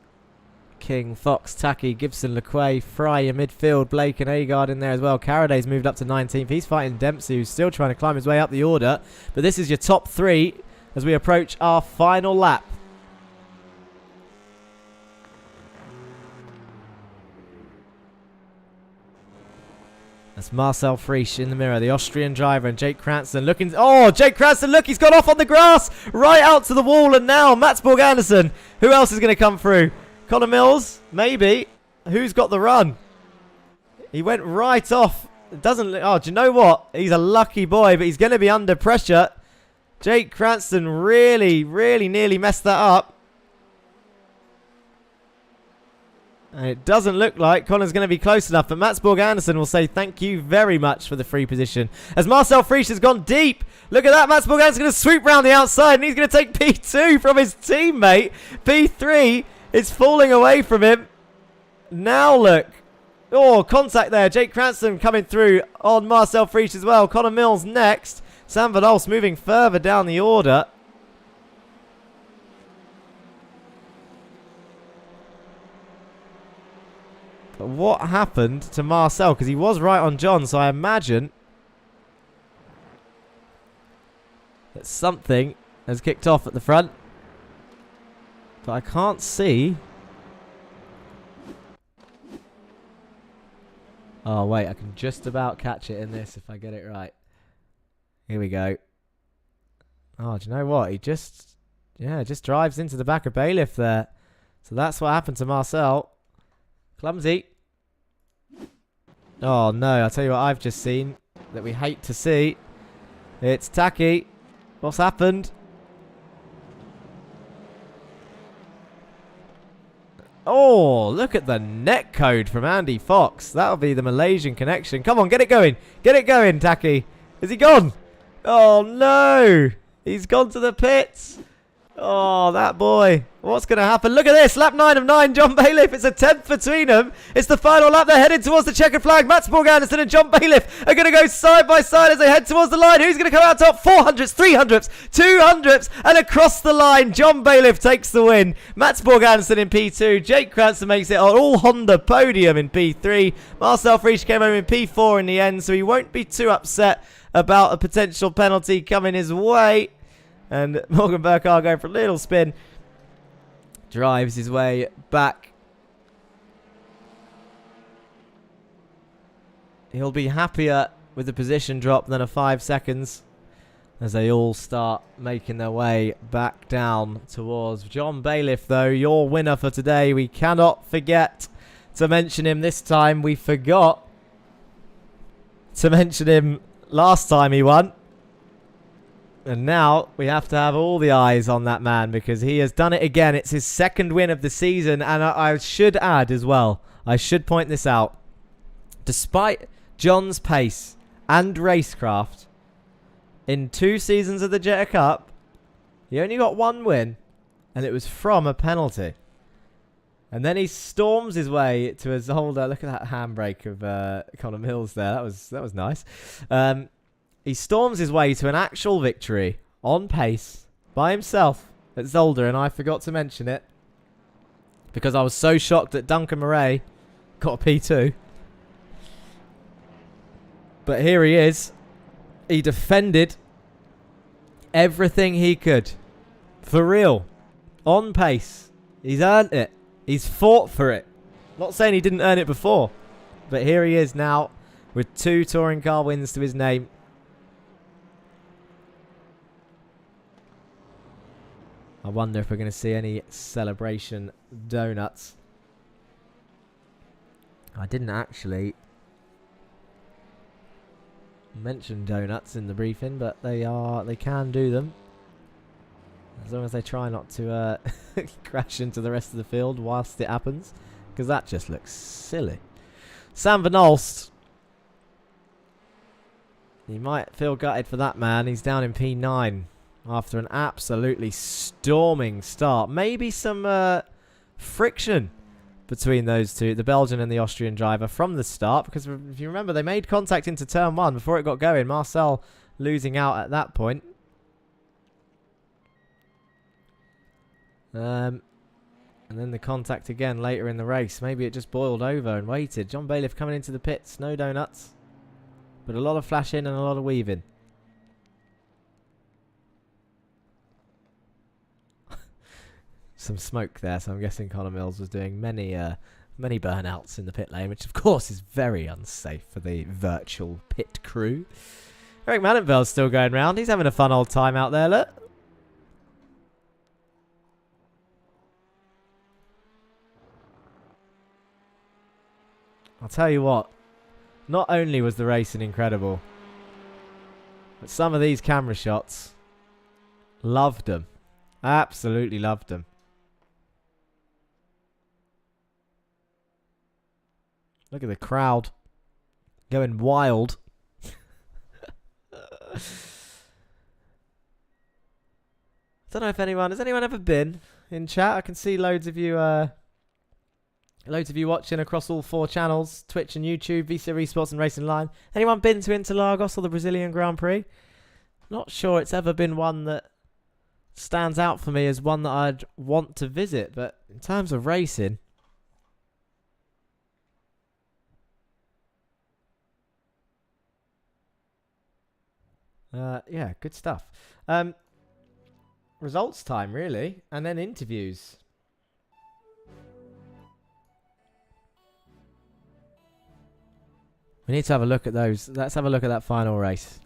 King, Fox, Taki, Gibson, LeQuay, Fry in midfield, Blake and Agard in there as well. Caraday's moved up to 19th. He's fighting Dempsey, who's still trying to climb his way up the order. But this is your top 3 as we approach our final lap. That's Marcel Friesch in the mirror, the Austrian driver, and Jake Cranston looking... Oh, Jake Cranston, look, he's gone off on the grass, right out to the wall, and now Mats Borg-Andersen. Who else is going to come through? Connor Mills, maybe. Who's got the run? He went right off. It doesn't... Oh, do you know what? He's a lucky boy, but he's going to be under pressure. Jake Cranston really, really nearly messed that up. And it doesn't look like Connor's going to be close enough, but Mats Borg-Andersen will say thank you very much for the free position. As Marcel Friesch has gone deep. Look at that, Mats Borg-Andersen going to swoop round the outside, and he's going to take P2 from his teammate. P3 is falling away from him. Now look. Oh, contact there. Jake Cranston coming through on Marcel Friesch as well. Connor Mills next. Sam Van Alst moving further down the order. But what happened to Marcel? Because he was right on John, so I imagine that something has kicked off at the front. But I can't see. Oh, wait. I can just about catch it in this if I get it right. Here we go. Oh, do you know what? He just drives into the back of Bailiff there. So that's what happened to Marcel. Clumsy. Oh, no. I'll tell you what I've just seen that we hate to see. It's Taki. What's happened? Oh, look at the net code from Andy Fox. That'll be the Malaysian connection. Come on, get it going. Get it going, Taki. Is he gone? Oh, no. He's gone to the pits. Oh, that boy. What's going to happen? Look at this. Lap 9 of 9. John Bailiff. It's a 10th between them. It's the final lap. They're headed towards the checkered flag. Mats Borg-Andersen and John Bailiff are going to go side by side as they head towards the line. Who's going to come out top? 400s, 300s, 200s, and across the line, John Bailiff takes the win. Mats Borg-Andersen in P2. Jake Cranston makes it an all-Honda podium in P3. Marcel Friesch came home in P4 in the end, so he won't be too upset about a potential penalty coming his way. And Morgan Burkhardt going for a little spin. Drives his way back. he'll be happier with the position drop than a 5 seconds as they all start making their way back down towards John Bailiff, though, your winner for today. We cannot forget to mention him this time. We forgot to mention him last time he won. And now we have to have all the eyes on that man because he has done it again. It's his second win of the season. And I should add as well, I should point this out. Despite John's pace and racecraft, in 2 seasons of the Jetta Cup, he only got 1 win. And it was from a penalty. And then he storms his way to a Zolder. Look at that handbrake of Connor Mills there. That was nice. He storms his way to an actual victory on pace by himself at Zolder, and I forgot to mention it because I was so shocked that Duncan Murray got a P2. But here he is. He defended everything he could. For real. On pace. He's earned it. He's fought for it. Not saying he didn't earn it before, but here he is now with 2 touring car wins to his name. I wonder if we're going to see any celebration donuts. I didn't actually mention donuts in the briefing, but they can do them. As long as they try not to crash into the rest of the field whilst it happens. Because that just looks silly. Sam Van Olst. You might feel gutted for that man. He's down in P9 after an absolutely storming start. Maybe some friction between those two, the Belgian and the Austrian driver, from the start. Because if you remember, they made contact into turn 1 before it got going. Marcel losing out at that point. And then the contact again later in the race. Maybe it just boiled over and waited. John Bailiff coming into the pits. No donuts. But a lot of flashing and a lot of weaving. Some smoke there, so I'm guessing Connor Mills was doing many burnouts in the pit lane, which of course is very unsafe for the virtual pit crew. Eric Manfeld still going round. He's having a fun old time out there, look. I'll tell you what, not only was the racing incredible, but some of these camera shots, loved them. Absolutely loved them. Look at the crowd going wild. Don't know if has anyone ever been in chat? I can see loads of you watching across all 4 channels, Twitch and YouTube, VC eSports and Racing Line. Anyone been to Interlagos or the Brazilian Grand Prix? Not sure it's ever been one that stands out for me as one that I'd want to visit, but in terms of racing, yeah, good stuff. Results time, really, and then interviews. We need to have a look at those. Let's have a look at that final race.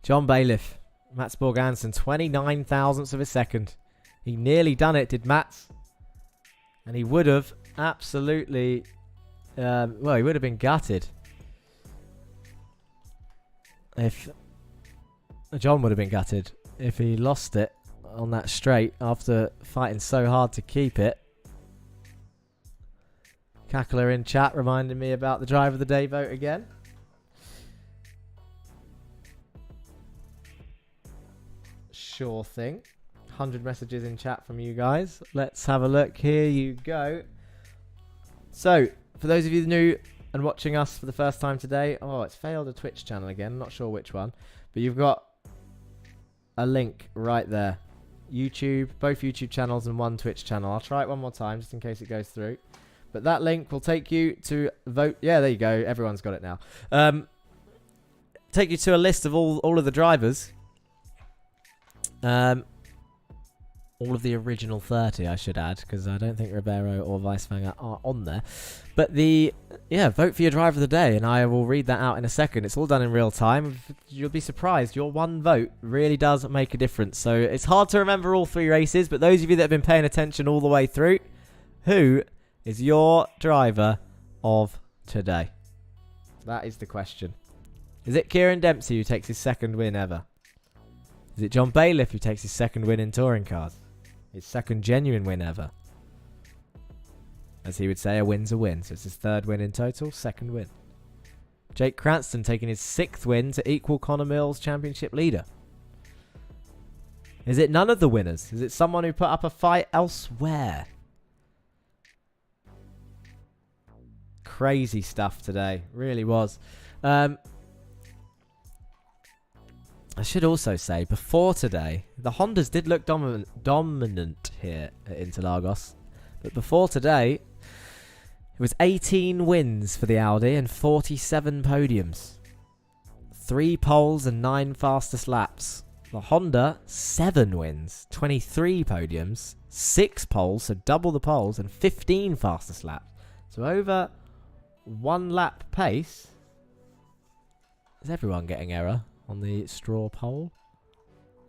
John Bailiff, Mats Borgansen, 29 thousandths of a second. He nearly done it, did Mats. And he would have absolutely, well, he would have been gutted if John would have been gutted if he lost it on that straight after fighting so hard to keep it. Cackler in chat reminding me about the Driver of the Day vote again. Sure thing. 100 messages in chat from you guys. Let's have a look. Here you go. So, for those of you new and watching us for the first time today, oh, it's failed a Twitch channel again. Not sure which one. But you've got a link right there. YouTube, both YouTube channels and 1 Twitch channel. I'll try it one more time just in case it goes through. But that link will take you to vote. Yeah, there you go. Everyone's got it now. Take you to a list of all of the drivers. All of the original 30, I should add, because I don't think Ribeiro or Weiswanger are on there. But vote for your driver of the day, and I will read that out in a second. It's all done in real time. You'll be surprised. Your one vote really does make a difference. So it's hard to remember all 3 races, but those of you that have been paying attention all the way through, who is your driver of today? That is the question. Is it Kieran Dempsey who takes his 2nd win ever? Is it John Bailiff who takes his 2nd win in touring cars? His 2nd genuine win ever? As he would say, a win's a win. So it's his 3rd win in total, 2nd win. Jake Cranston taking his 6th win to equal Connor Mills' championship leader. Is it none of the winners? Is it someone who put up a fight elsewhere? Crazy stuff today. Really was. I should also say, before today, the Hondas did look dominant here at Interlagos. But before today, it was 18 wins for the Audi and 47 podiums. 3 poles and 9 fastest laps. The Honda, 7 wins, 23 podiums, 6 poles, so double the poles, and 15 fastest laps. So over 1 lap pace. Is everyone getting error on the straw pole?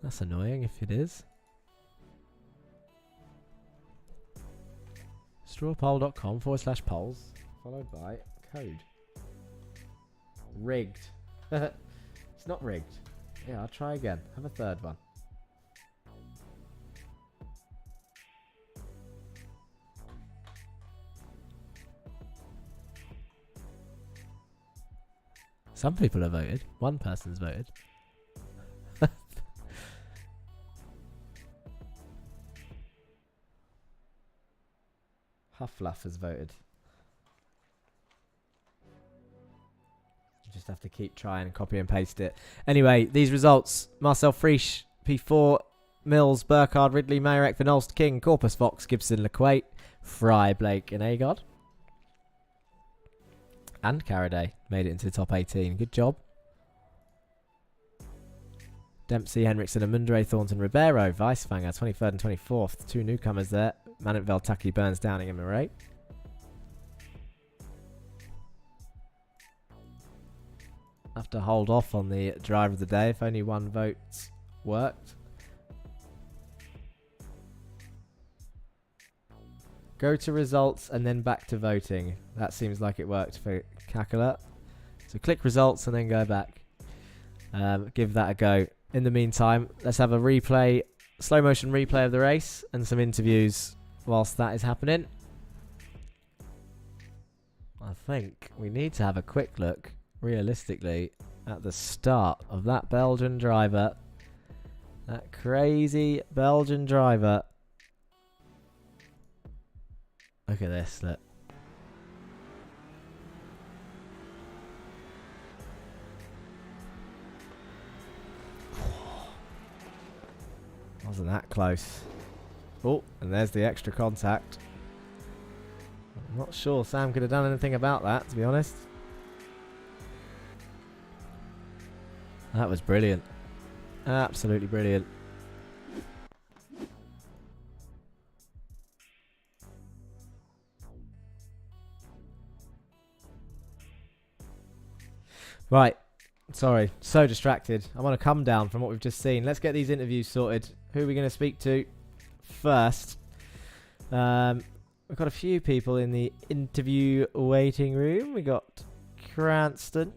That's annoying if it is. Strawpole.com/polls followed by code. Rigged. It's not rigged. Yeah, I'll try again. Have a 3rd one. Some people have voted. One person's voted. Huffluff has voted. You just have to keep trying and copy and paste it. Anyway, these results. Marcel Friesch, P4, Mills, Burkhard, Ridley, Mayerek, Van Olst, King, Corpus, Fox, Gibson, LeQuate, Fry, Blake and Agard. And Carraday made it into the top 18. Good job. Dempsey, Henriksen and Mundre, Thornton, Ribeiro, Weiswanger, 23rd and 24th. The 2 newcomers there. Manfeld, Taki, Burns, Downing and Murray. Have to hold off on the driver of the day if only 1 vote worked. Go to results and then back to voting. That seems like it worked for Kakala. So click results and then go back. Give that a go. In the meantime, let's have a replay, slow motion replay of the race and some interviews whilst that is happening. I think we need to have a quick look, realistically, at the start of that Belgian driver. That crazy Belgian driver. Look at this, look. Wasn't that close. Oh, and there's the extra contact. I'm not sure Sam could have done anything about that, to be honest. That was brilliant. Absolutely brilliant. Right. Sorry. So distracted. I want to come down from what we've just seen. Let's get these interviews sorted. Who are we going to speak to first? We've got a few people in the interview waiting room. We got Cranston,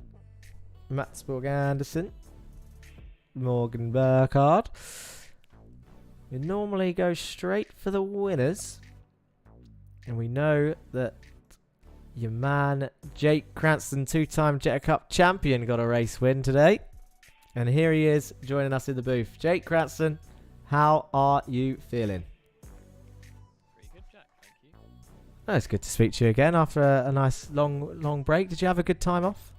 Matsburg Anderson, Morgan Burkhard. We normally go straight for the winners. And we know that your man, Jake Cranston, 2-time Jetta Cup champion, got a race win today. And here he is joining us in the booth. Jake Cranston, how are you feeling? Pretty good, Jack. Thank you. Oh, it's good to speak to you again after a nice long break. Did you have a good time off?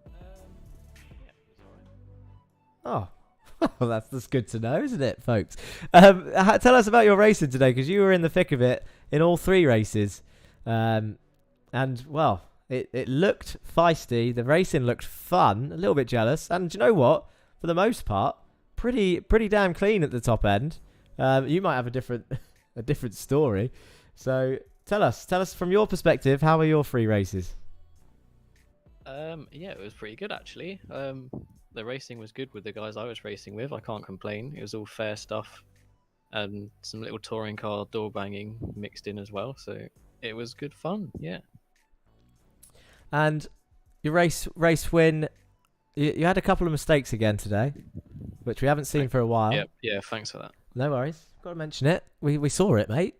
Yeah, it was alright. Oh, well, that's good to know, isn't it, folks? Tell us about your racing today, because you were in the thick of it in all 3 races. And, well, it looked feisty. The racing looked fun. A little bit jealous. And do you know what? For the most part, pretty damn clean at the top end. You might have a different story. So tell us from your perspective, how are your free races? Yeah, it was pretty good actually. The racing was good with the guys I was racing with. I can't complain. It was all fair stuff, and some little touring car door banging mixed in as well. So it was good fun. Yeah. And your race win. You had a couple of mistakes again today, which we haven't seen for a while. Yeah. Thanks for that. No worries. Got to mention it. We saw it, mate.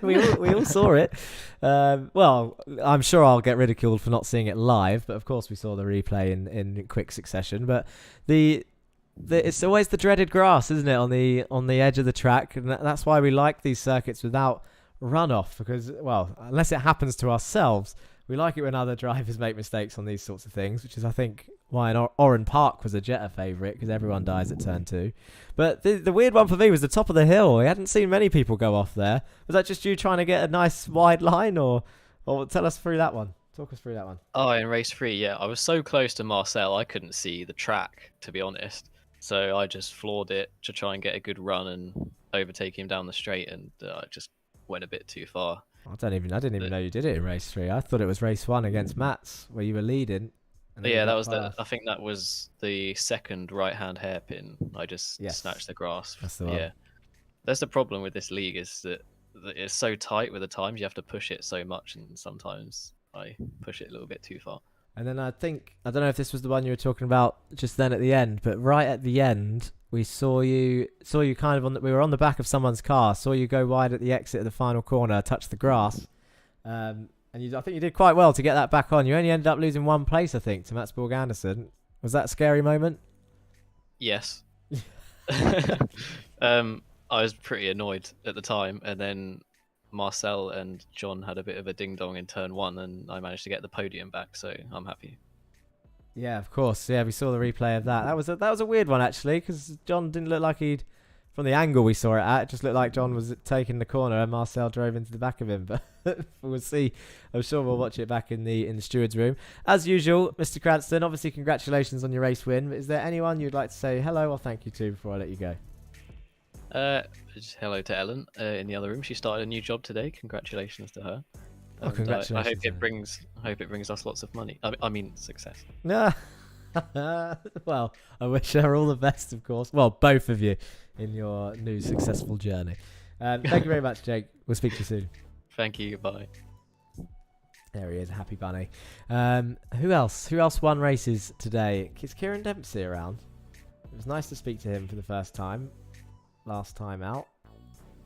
We all saw it. Well, I'm sure I'll get ridiculed for not seeing it live, but of course we saw the replay in quick succession. But it's always the dreaded grass, isn't it, on the edge of the track, and that's why we like these circuits without runoff, because, well, unless it happens to ourselves, we like it when other drivers make mistakes on these sorts of things, which is, I think, why Oran Park was a Jetta favourite, because everyone dies at turn 2. But the weird one for me was the top of the hill. I hadn't seen many people go off there. Was that just you trying to get a nice wide line, or tell us through that one? Talk us through that one. Oh, in race 3, yeah, I was so close to Marcel, I couldn't see the track, to be honest. So I just floored it to try and get a good run and overtake him down the straight, and I just went a bit too far. I didn't even know you did it in race 3. I thought it was race 1 against Mats where you were leading. Yeah, that was I think that was the second right-hand hairpin. I just snatched the grass. That's the one. Yeah, that's the problem with this league, is that it's so tight with the times. You have to push it so much, and sometimes I push it a little bit too far. And then I don't know if this was the one you were talking about just then at the end, but right at the end we saw you kind of we were on the back of someone's car, saw you go wide at the exit of the final corner, touch the grass, and I think you did quite well to get that back on. You only ended up losing one place, I think, to Mats Borg Anderson. Was that a scary moment? Yes. I was pretty annoyed at the time, and then Marcel and John had a bit of a ding-dong in turn 1, and I managed to get the podium back, so I'm happy. Yeah, of course. Yeah, we saw the replay of that. That was a weird one, actually, because John didn't look like he'd... From the angle we saw it at, it just looked like John was taking the corner and Marcel drove into the back of him. But we'll see. I'm sure we'll watch it back in the steward's room. As usual, Mr. Cranston, obviously congratulations on your race win. Is there anyone you'd like to say hello or thank you to before I let you go? Just hello to Ellen in the other room. She started a new job today. Congratulations to her. Oh, congratulations! I hope it brings us lots of money. I mean, success. Yeah. Well, I wish her all the best, of course. Well, both of you in your new successful journey. Thank you very much, Jake. We'll speak to you soon. Thank you. Bye. There he is, Happy Bunny. Who else? Who else won races today? Is Kieran Dempsey around? It was nice to speak to him for the first time. Last time out.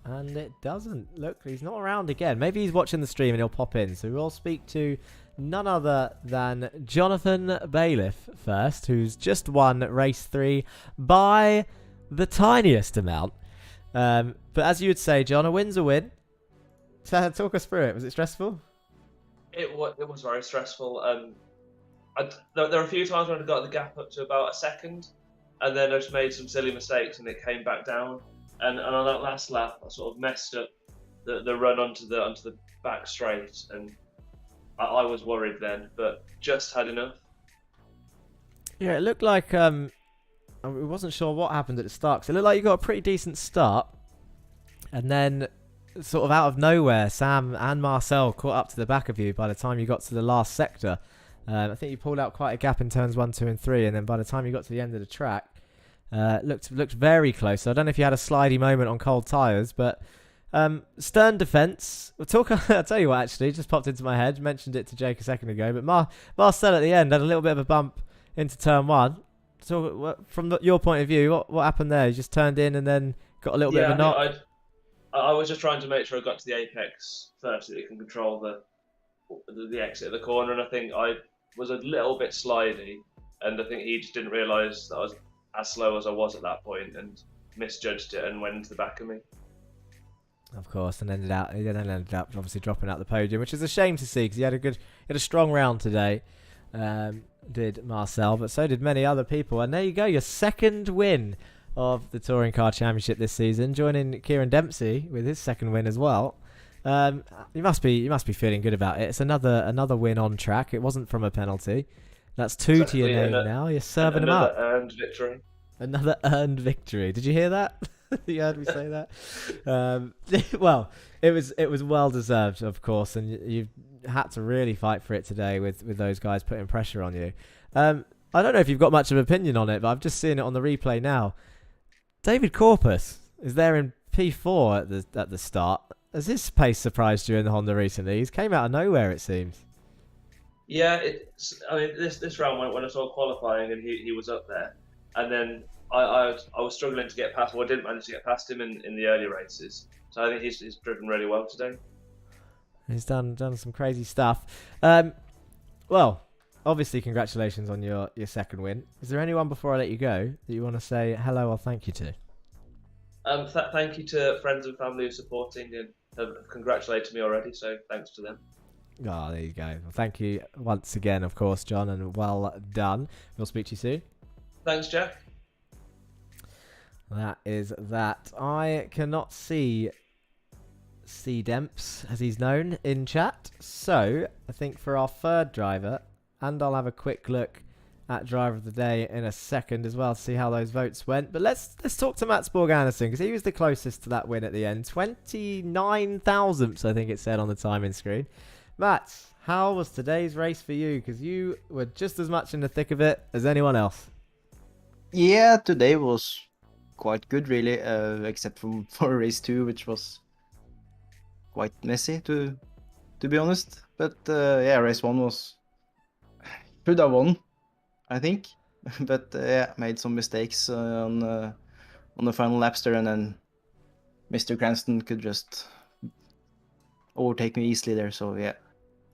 And it doesn't look, he's not around again. Maybe he's watching the stream and he'll pop in. So we'll speak to none other than Jonathan Bailiff first, who's just won race 3 by the tiniest amount. But as you would say, John, a win's a win. So talk us through it. Was it stressful? It was very stressful. There were a few times when I got the gap up to about a second, and then I just made some silly mistakes and it came back down. And on that last lap, I sort of messed up the run onto the back straight, and I was worried then, but just had enough. Yeah, it looked like I wasn't sure what happened at the start, 'cause it looked like you got a pretty decent start, and then sort of out of nowhere, Sam and Marcel caught up to the back of you by the time you got to the last sector. I think you pulled out quite a gap in turns 1, 2, and 3, and then by the time you got to the end of the track, looked very close. So I don't know if you had a slidey moment on cold tyres, but stern defence. I'll tell you what, actually, just popped into my head. Mentioned it to Jake a second ago, but Marcel at the end had a little bit of a bump into turn 1. So from your point of view, what happened there? You just turned in and then got a little bit of a knock? I was just trying to make sure I got to the apex first so that you can control the exit of the corner, and I think I was a little bit slidey, and I think he just didn't realise that I was as slow as I was at that point and misjudged it and went into the back of me. Of course, and ended up obviously dropping out the podium, which is a shame to see because he had a strong round today. Did Marcel, but so did many other people. And there you go, your second win of the Touring Car Championship this season, joining Kieran Dempsey with his second win as well. You must be feeling good about it. It's another win on track. It wasn't from a penalty. That's 2 to your name now. You're serving them up. Another earned victory. Another earned victory. Did you hear that? You heard me say that. Well, it was well deserved, of course, and you had to really fight for it today with those guys putting pressure on you. I don't know if you've got much of an opinion on it, but I've just seen it on the replay now. David Corpus is there in P4 at the start. Has his pace surprised you in the Honda recently? He's came out of nowhere, it seems. Yeah, I mean, this round when I saw qualifying and he was up there, and then I was struggling to get past. Well, I didn't manage to get past him in the early races. So I think he's driven really well today. He's done some crazy stuff. Well, obviously, congratulations on your second win. Is there anyone before I let you go that you want to say hello or thank you to? Thank you to friends and family who are supporting and have congratulated me already. So thanks to them. Oh, there you go. Well, thank you once again, of course, John, and well done. We'll speak to you soon. Thanks, Jack. That is that. I cannot see Demps, as he's known, in chat. So, I think for our third driver, and I'll have a quick look at driver of the day in a second as well to see how those votes went. But let's talk to Mats Borg Anderson, because he was the closest to that win at the end. 29 thousandths, I think it said on the timing screen. Mats, how was today's race for you? Because you were just as much in the thick of it as anyone else. Yeah, today was quite good, really, except for race 2, which was quite messy, to be honest. But yeah, race 1 was... should have won, I think. But yeah, made some mistakes on the final laps there, and then Mr. Cranston could just overtake me easily there, so yeah.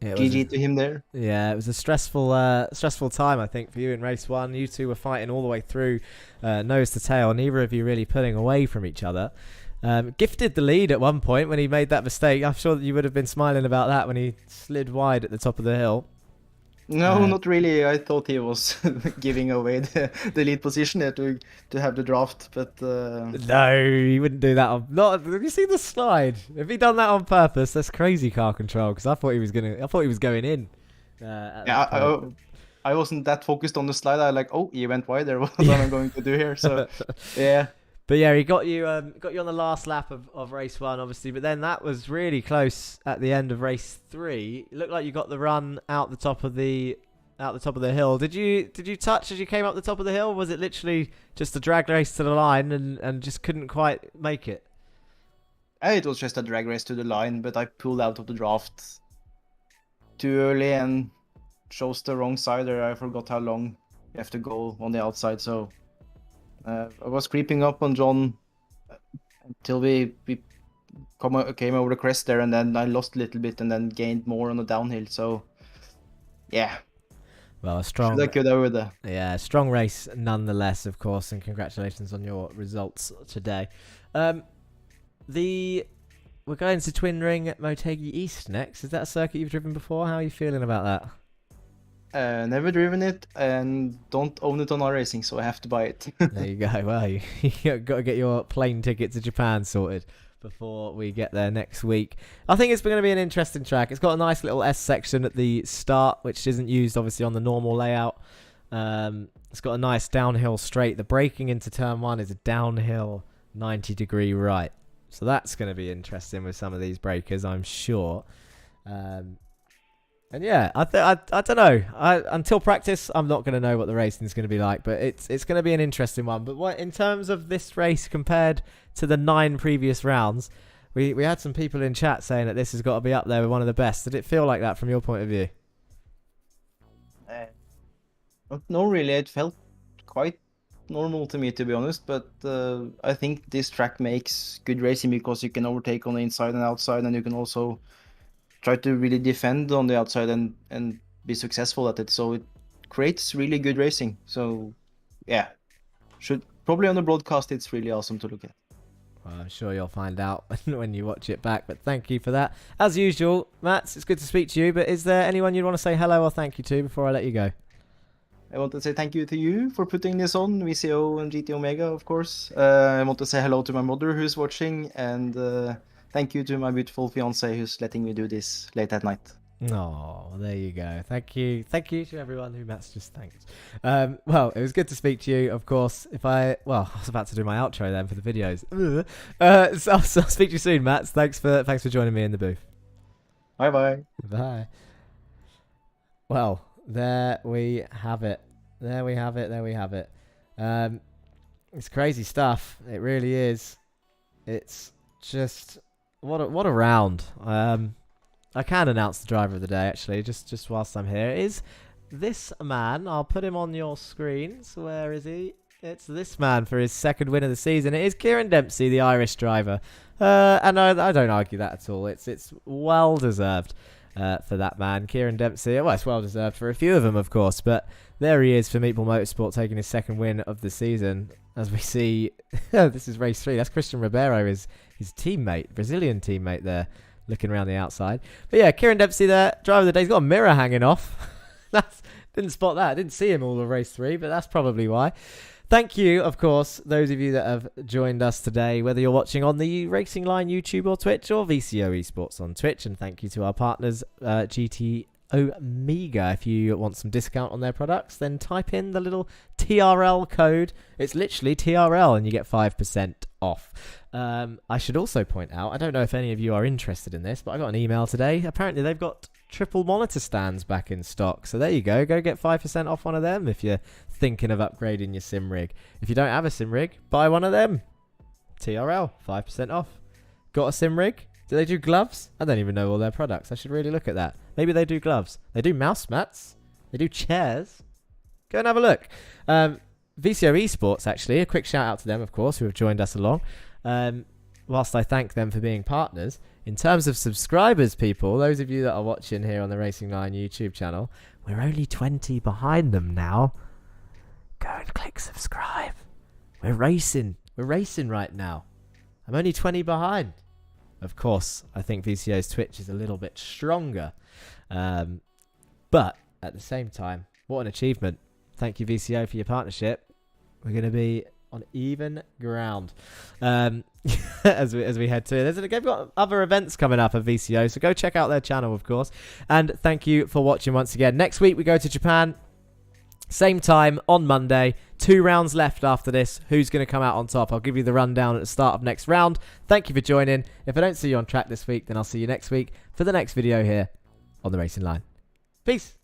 GG to him there. Yeah, it was a stressful time, I think, for you in race 1. You two were fighting all the way through, nose to tail, neither of you really pulling away from each other. Gifted the lead at one point when he made that mistake. I'm sure that you would have been smiling about that when he slid wide at the top of the hill. No, not really. I thought he was giving away the lead position there to have the draft, but no, he wouldn't do that. Have you seen the slide? If he done that on purpose, that's crazy car control. Because I thought he was going in. Yeah, I wasn't that focused on the slide. I like, oh, he went wide there. What am I going to do here? So yeah. But yeah, he got you on the last lap of race 1, obviously. But then that was really close at the end of race 3. It looked like you got the run out the top of the hill. Did you touch as you came up the top of the hill? Or was it literally just a drag race to the line and just couldn't quite make it? It was just a drag race to the line, but I pulled out of the draft too early and chose the wrong side there. I forgot how long you have to go on the outside, so I was creeping up on John until we came over the crest there, and then I lost a little bit and then gained more on the downhill. So yeah, well, a strong strong race nonetheless, of course, and congratulations on your results today. We're going to Twin Ring at Motegi East next. Is that a circuit you've driven before? How are you feeling about that? Never driven it and don't own it on iRacing, so I have to buy it. There you go. Well, you got to get your plane ticket to Japan sorted before we get there next week. I think it's going to be an interesting track. It's got a nice little S section at the start, which isn't used obviously on the normal layout. It's got a nice downhill straight. The braking into turn 1 is a downhill 90-degree right. So that's going to be interesting with some of these breakers, I'm sure. And yeah, I don't know. Until practice, I'm not going to know what the racing is going to be like, but it's going to be an interesting one. But in terms of this race compared to the 9 previous rounds, we had some people in chat saying that this has got to be up there with one of the best. Did it feel like that from your point of view? No, really. It felt quite normal to me, to be honest. But I think this track makes good racing because you can overtake on the inside and outside, and you can also try to really defend on the outside and be successful at it. So it creates really good racing. So yeah, should probably on the broadcast, it's really awesome to look at. Well, I'm sure you'll find out when you watch it back, but thank you for that. As usual, Mats, it's good to speak to you, but is there anyone you'd want to say hello or thank you to before I let you go? I want to say thank you to you for putting this on, VCO and GT Omega, of course. I want to say hello to my mother who's watching, and thank you to my beautiful fiance who's letting me do this late at night. Oh, there you go. Thank you to everyone who Matt's just thanked. Well, it was good to speak to you. Of course, I was about to do my outro then for the videos. So I'll speak to you soon, Matt. Thanks for joining me in the booth. Bye bye. Bye. Well, there we have it. It's crazy stuff. It really is. It's just what a round. I can announce the driver of the day actually, just whilst I'm here. It is this man. I'll put him on your screen. So where is he? It's this man for his second win of the season. It is Kieran Dempsey, the Irish driver. And I don't argue that at all. It's well deserved for that man, Kieran Dempsey. Well, it's well deserved for a few of them, of course. But there he is for Meatball Motorsport, taking his second win of the season. As we see, this is race 3. That's Christian Ribeiro, his teammate, Brazilian teammate there, looking around the outside. But yeah, Kieran Dempsey there, driver of the day. He's got a mirror hanging off. Didn't spot that. Didn't see him all of race 3, but that's probably why. Thank you, of course, those of you that have joined us today, whether you're watching on the Racing Line YouTube or Twitch or VCO Esports on Twitch. And thank you to our partners, GT Omega. If you want some discount on their products, then type in the little TRL code. It's literally TRL and you get 5% off. I should also point out, I don't know if any of you are interested in this, but I got an email today. Apparently they've got triple monitor stands back in stock. So there you go. Go get 5% off one of them if you're thinking of upgrading your sim rig. If you don't have a sim rig, buy one of them. TRL, 5% off. Got a sim rig? Do they do gloves? I don't even know all their products. I should really look at that. Maybe they do gloves. They do mouse mats. They do chairs. Go and have a look. VCO Esports, actually. A quick shout out to them, of course, who have joined us along. Whilst I thank them for being partners, in terms of subscribers, people, those of you that are watching here on the Racing Line YouTube channel, we're only 20 behind them now. Go and click subscribe. We're racing. We're racing right now. I'm only 20 behind. Of course, I think VCO's Twitch is a little bit stronger. But at the same time, what an achievement. Thank you, VCO, for your partnership. We're going to be on even ground as we head to it. They've got other events coming up at VCO, so go check out their channel, of course. And thank you for watching once again. Next week, we go to Japan. Same time on Monday. 2 rounds left after this. Who's going to come out on top? I'll give you the rundown at the start of next round. Thank you for joining. If I don't see you on track this week, then I'll see you next week for the next video here on the Racing Line. Peace.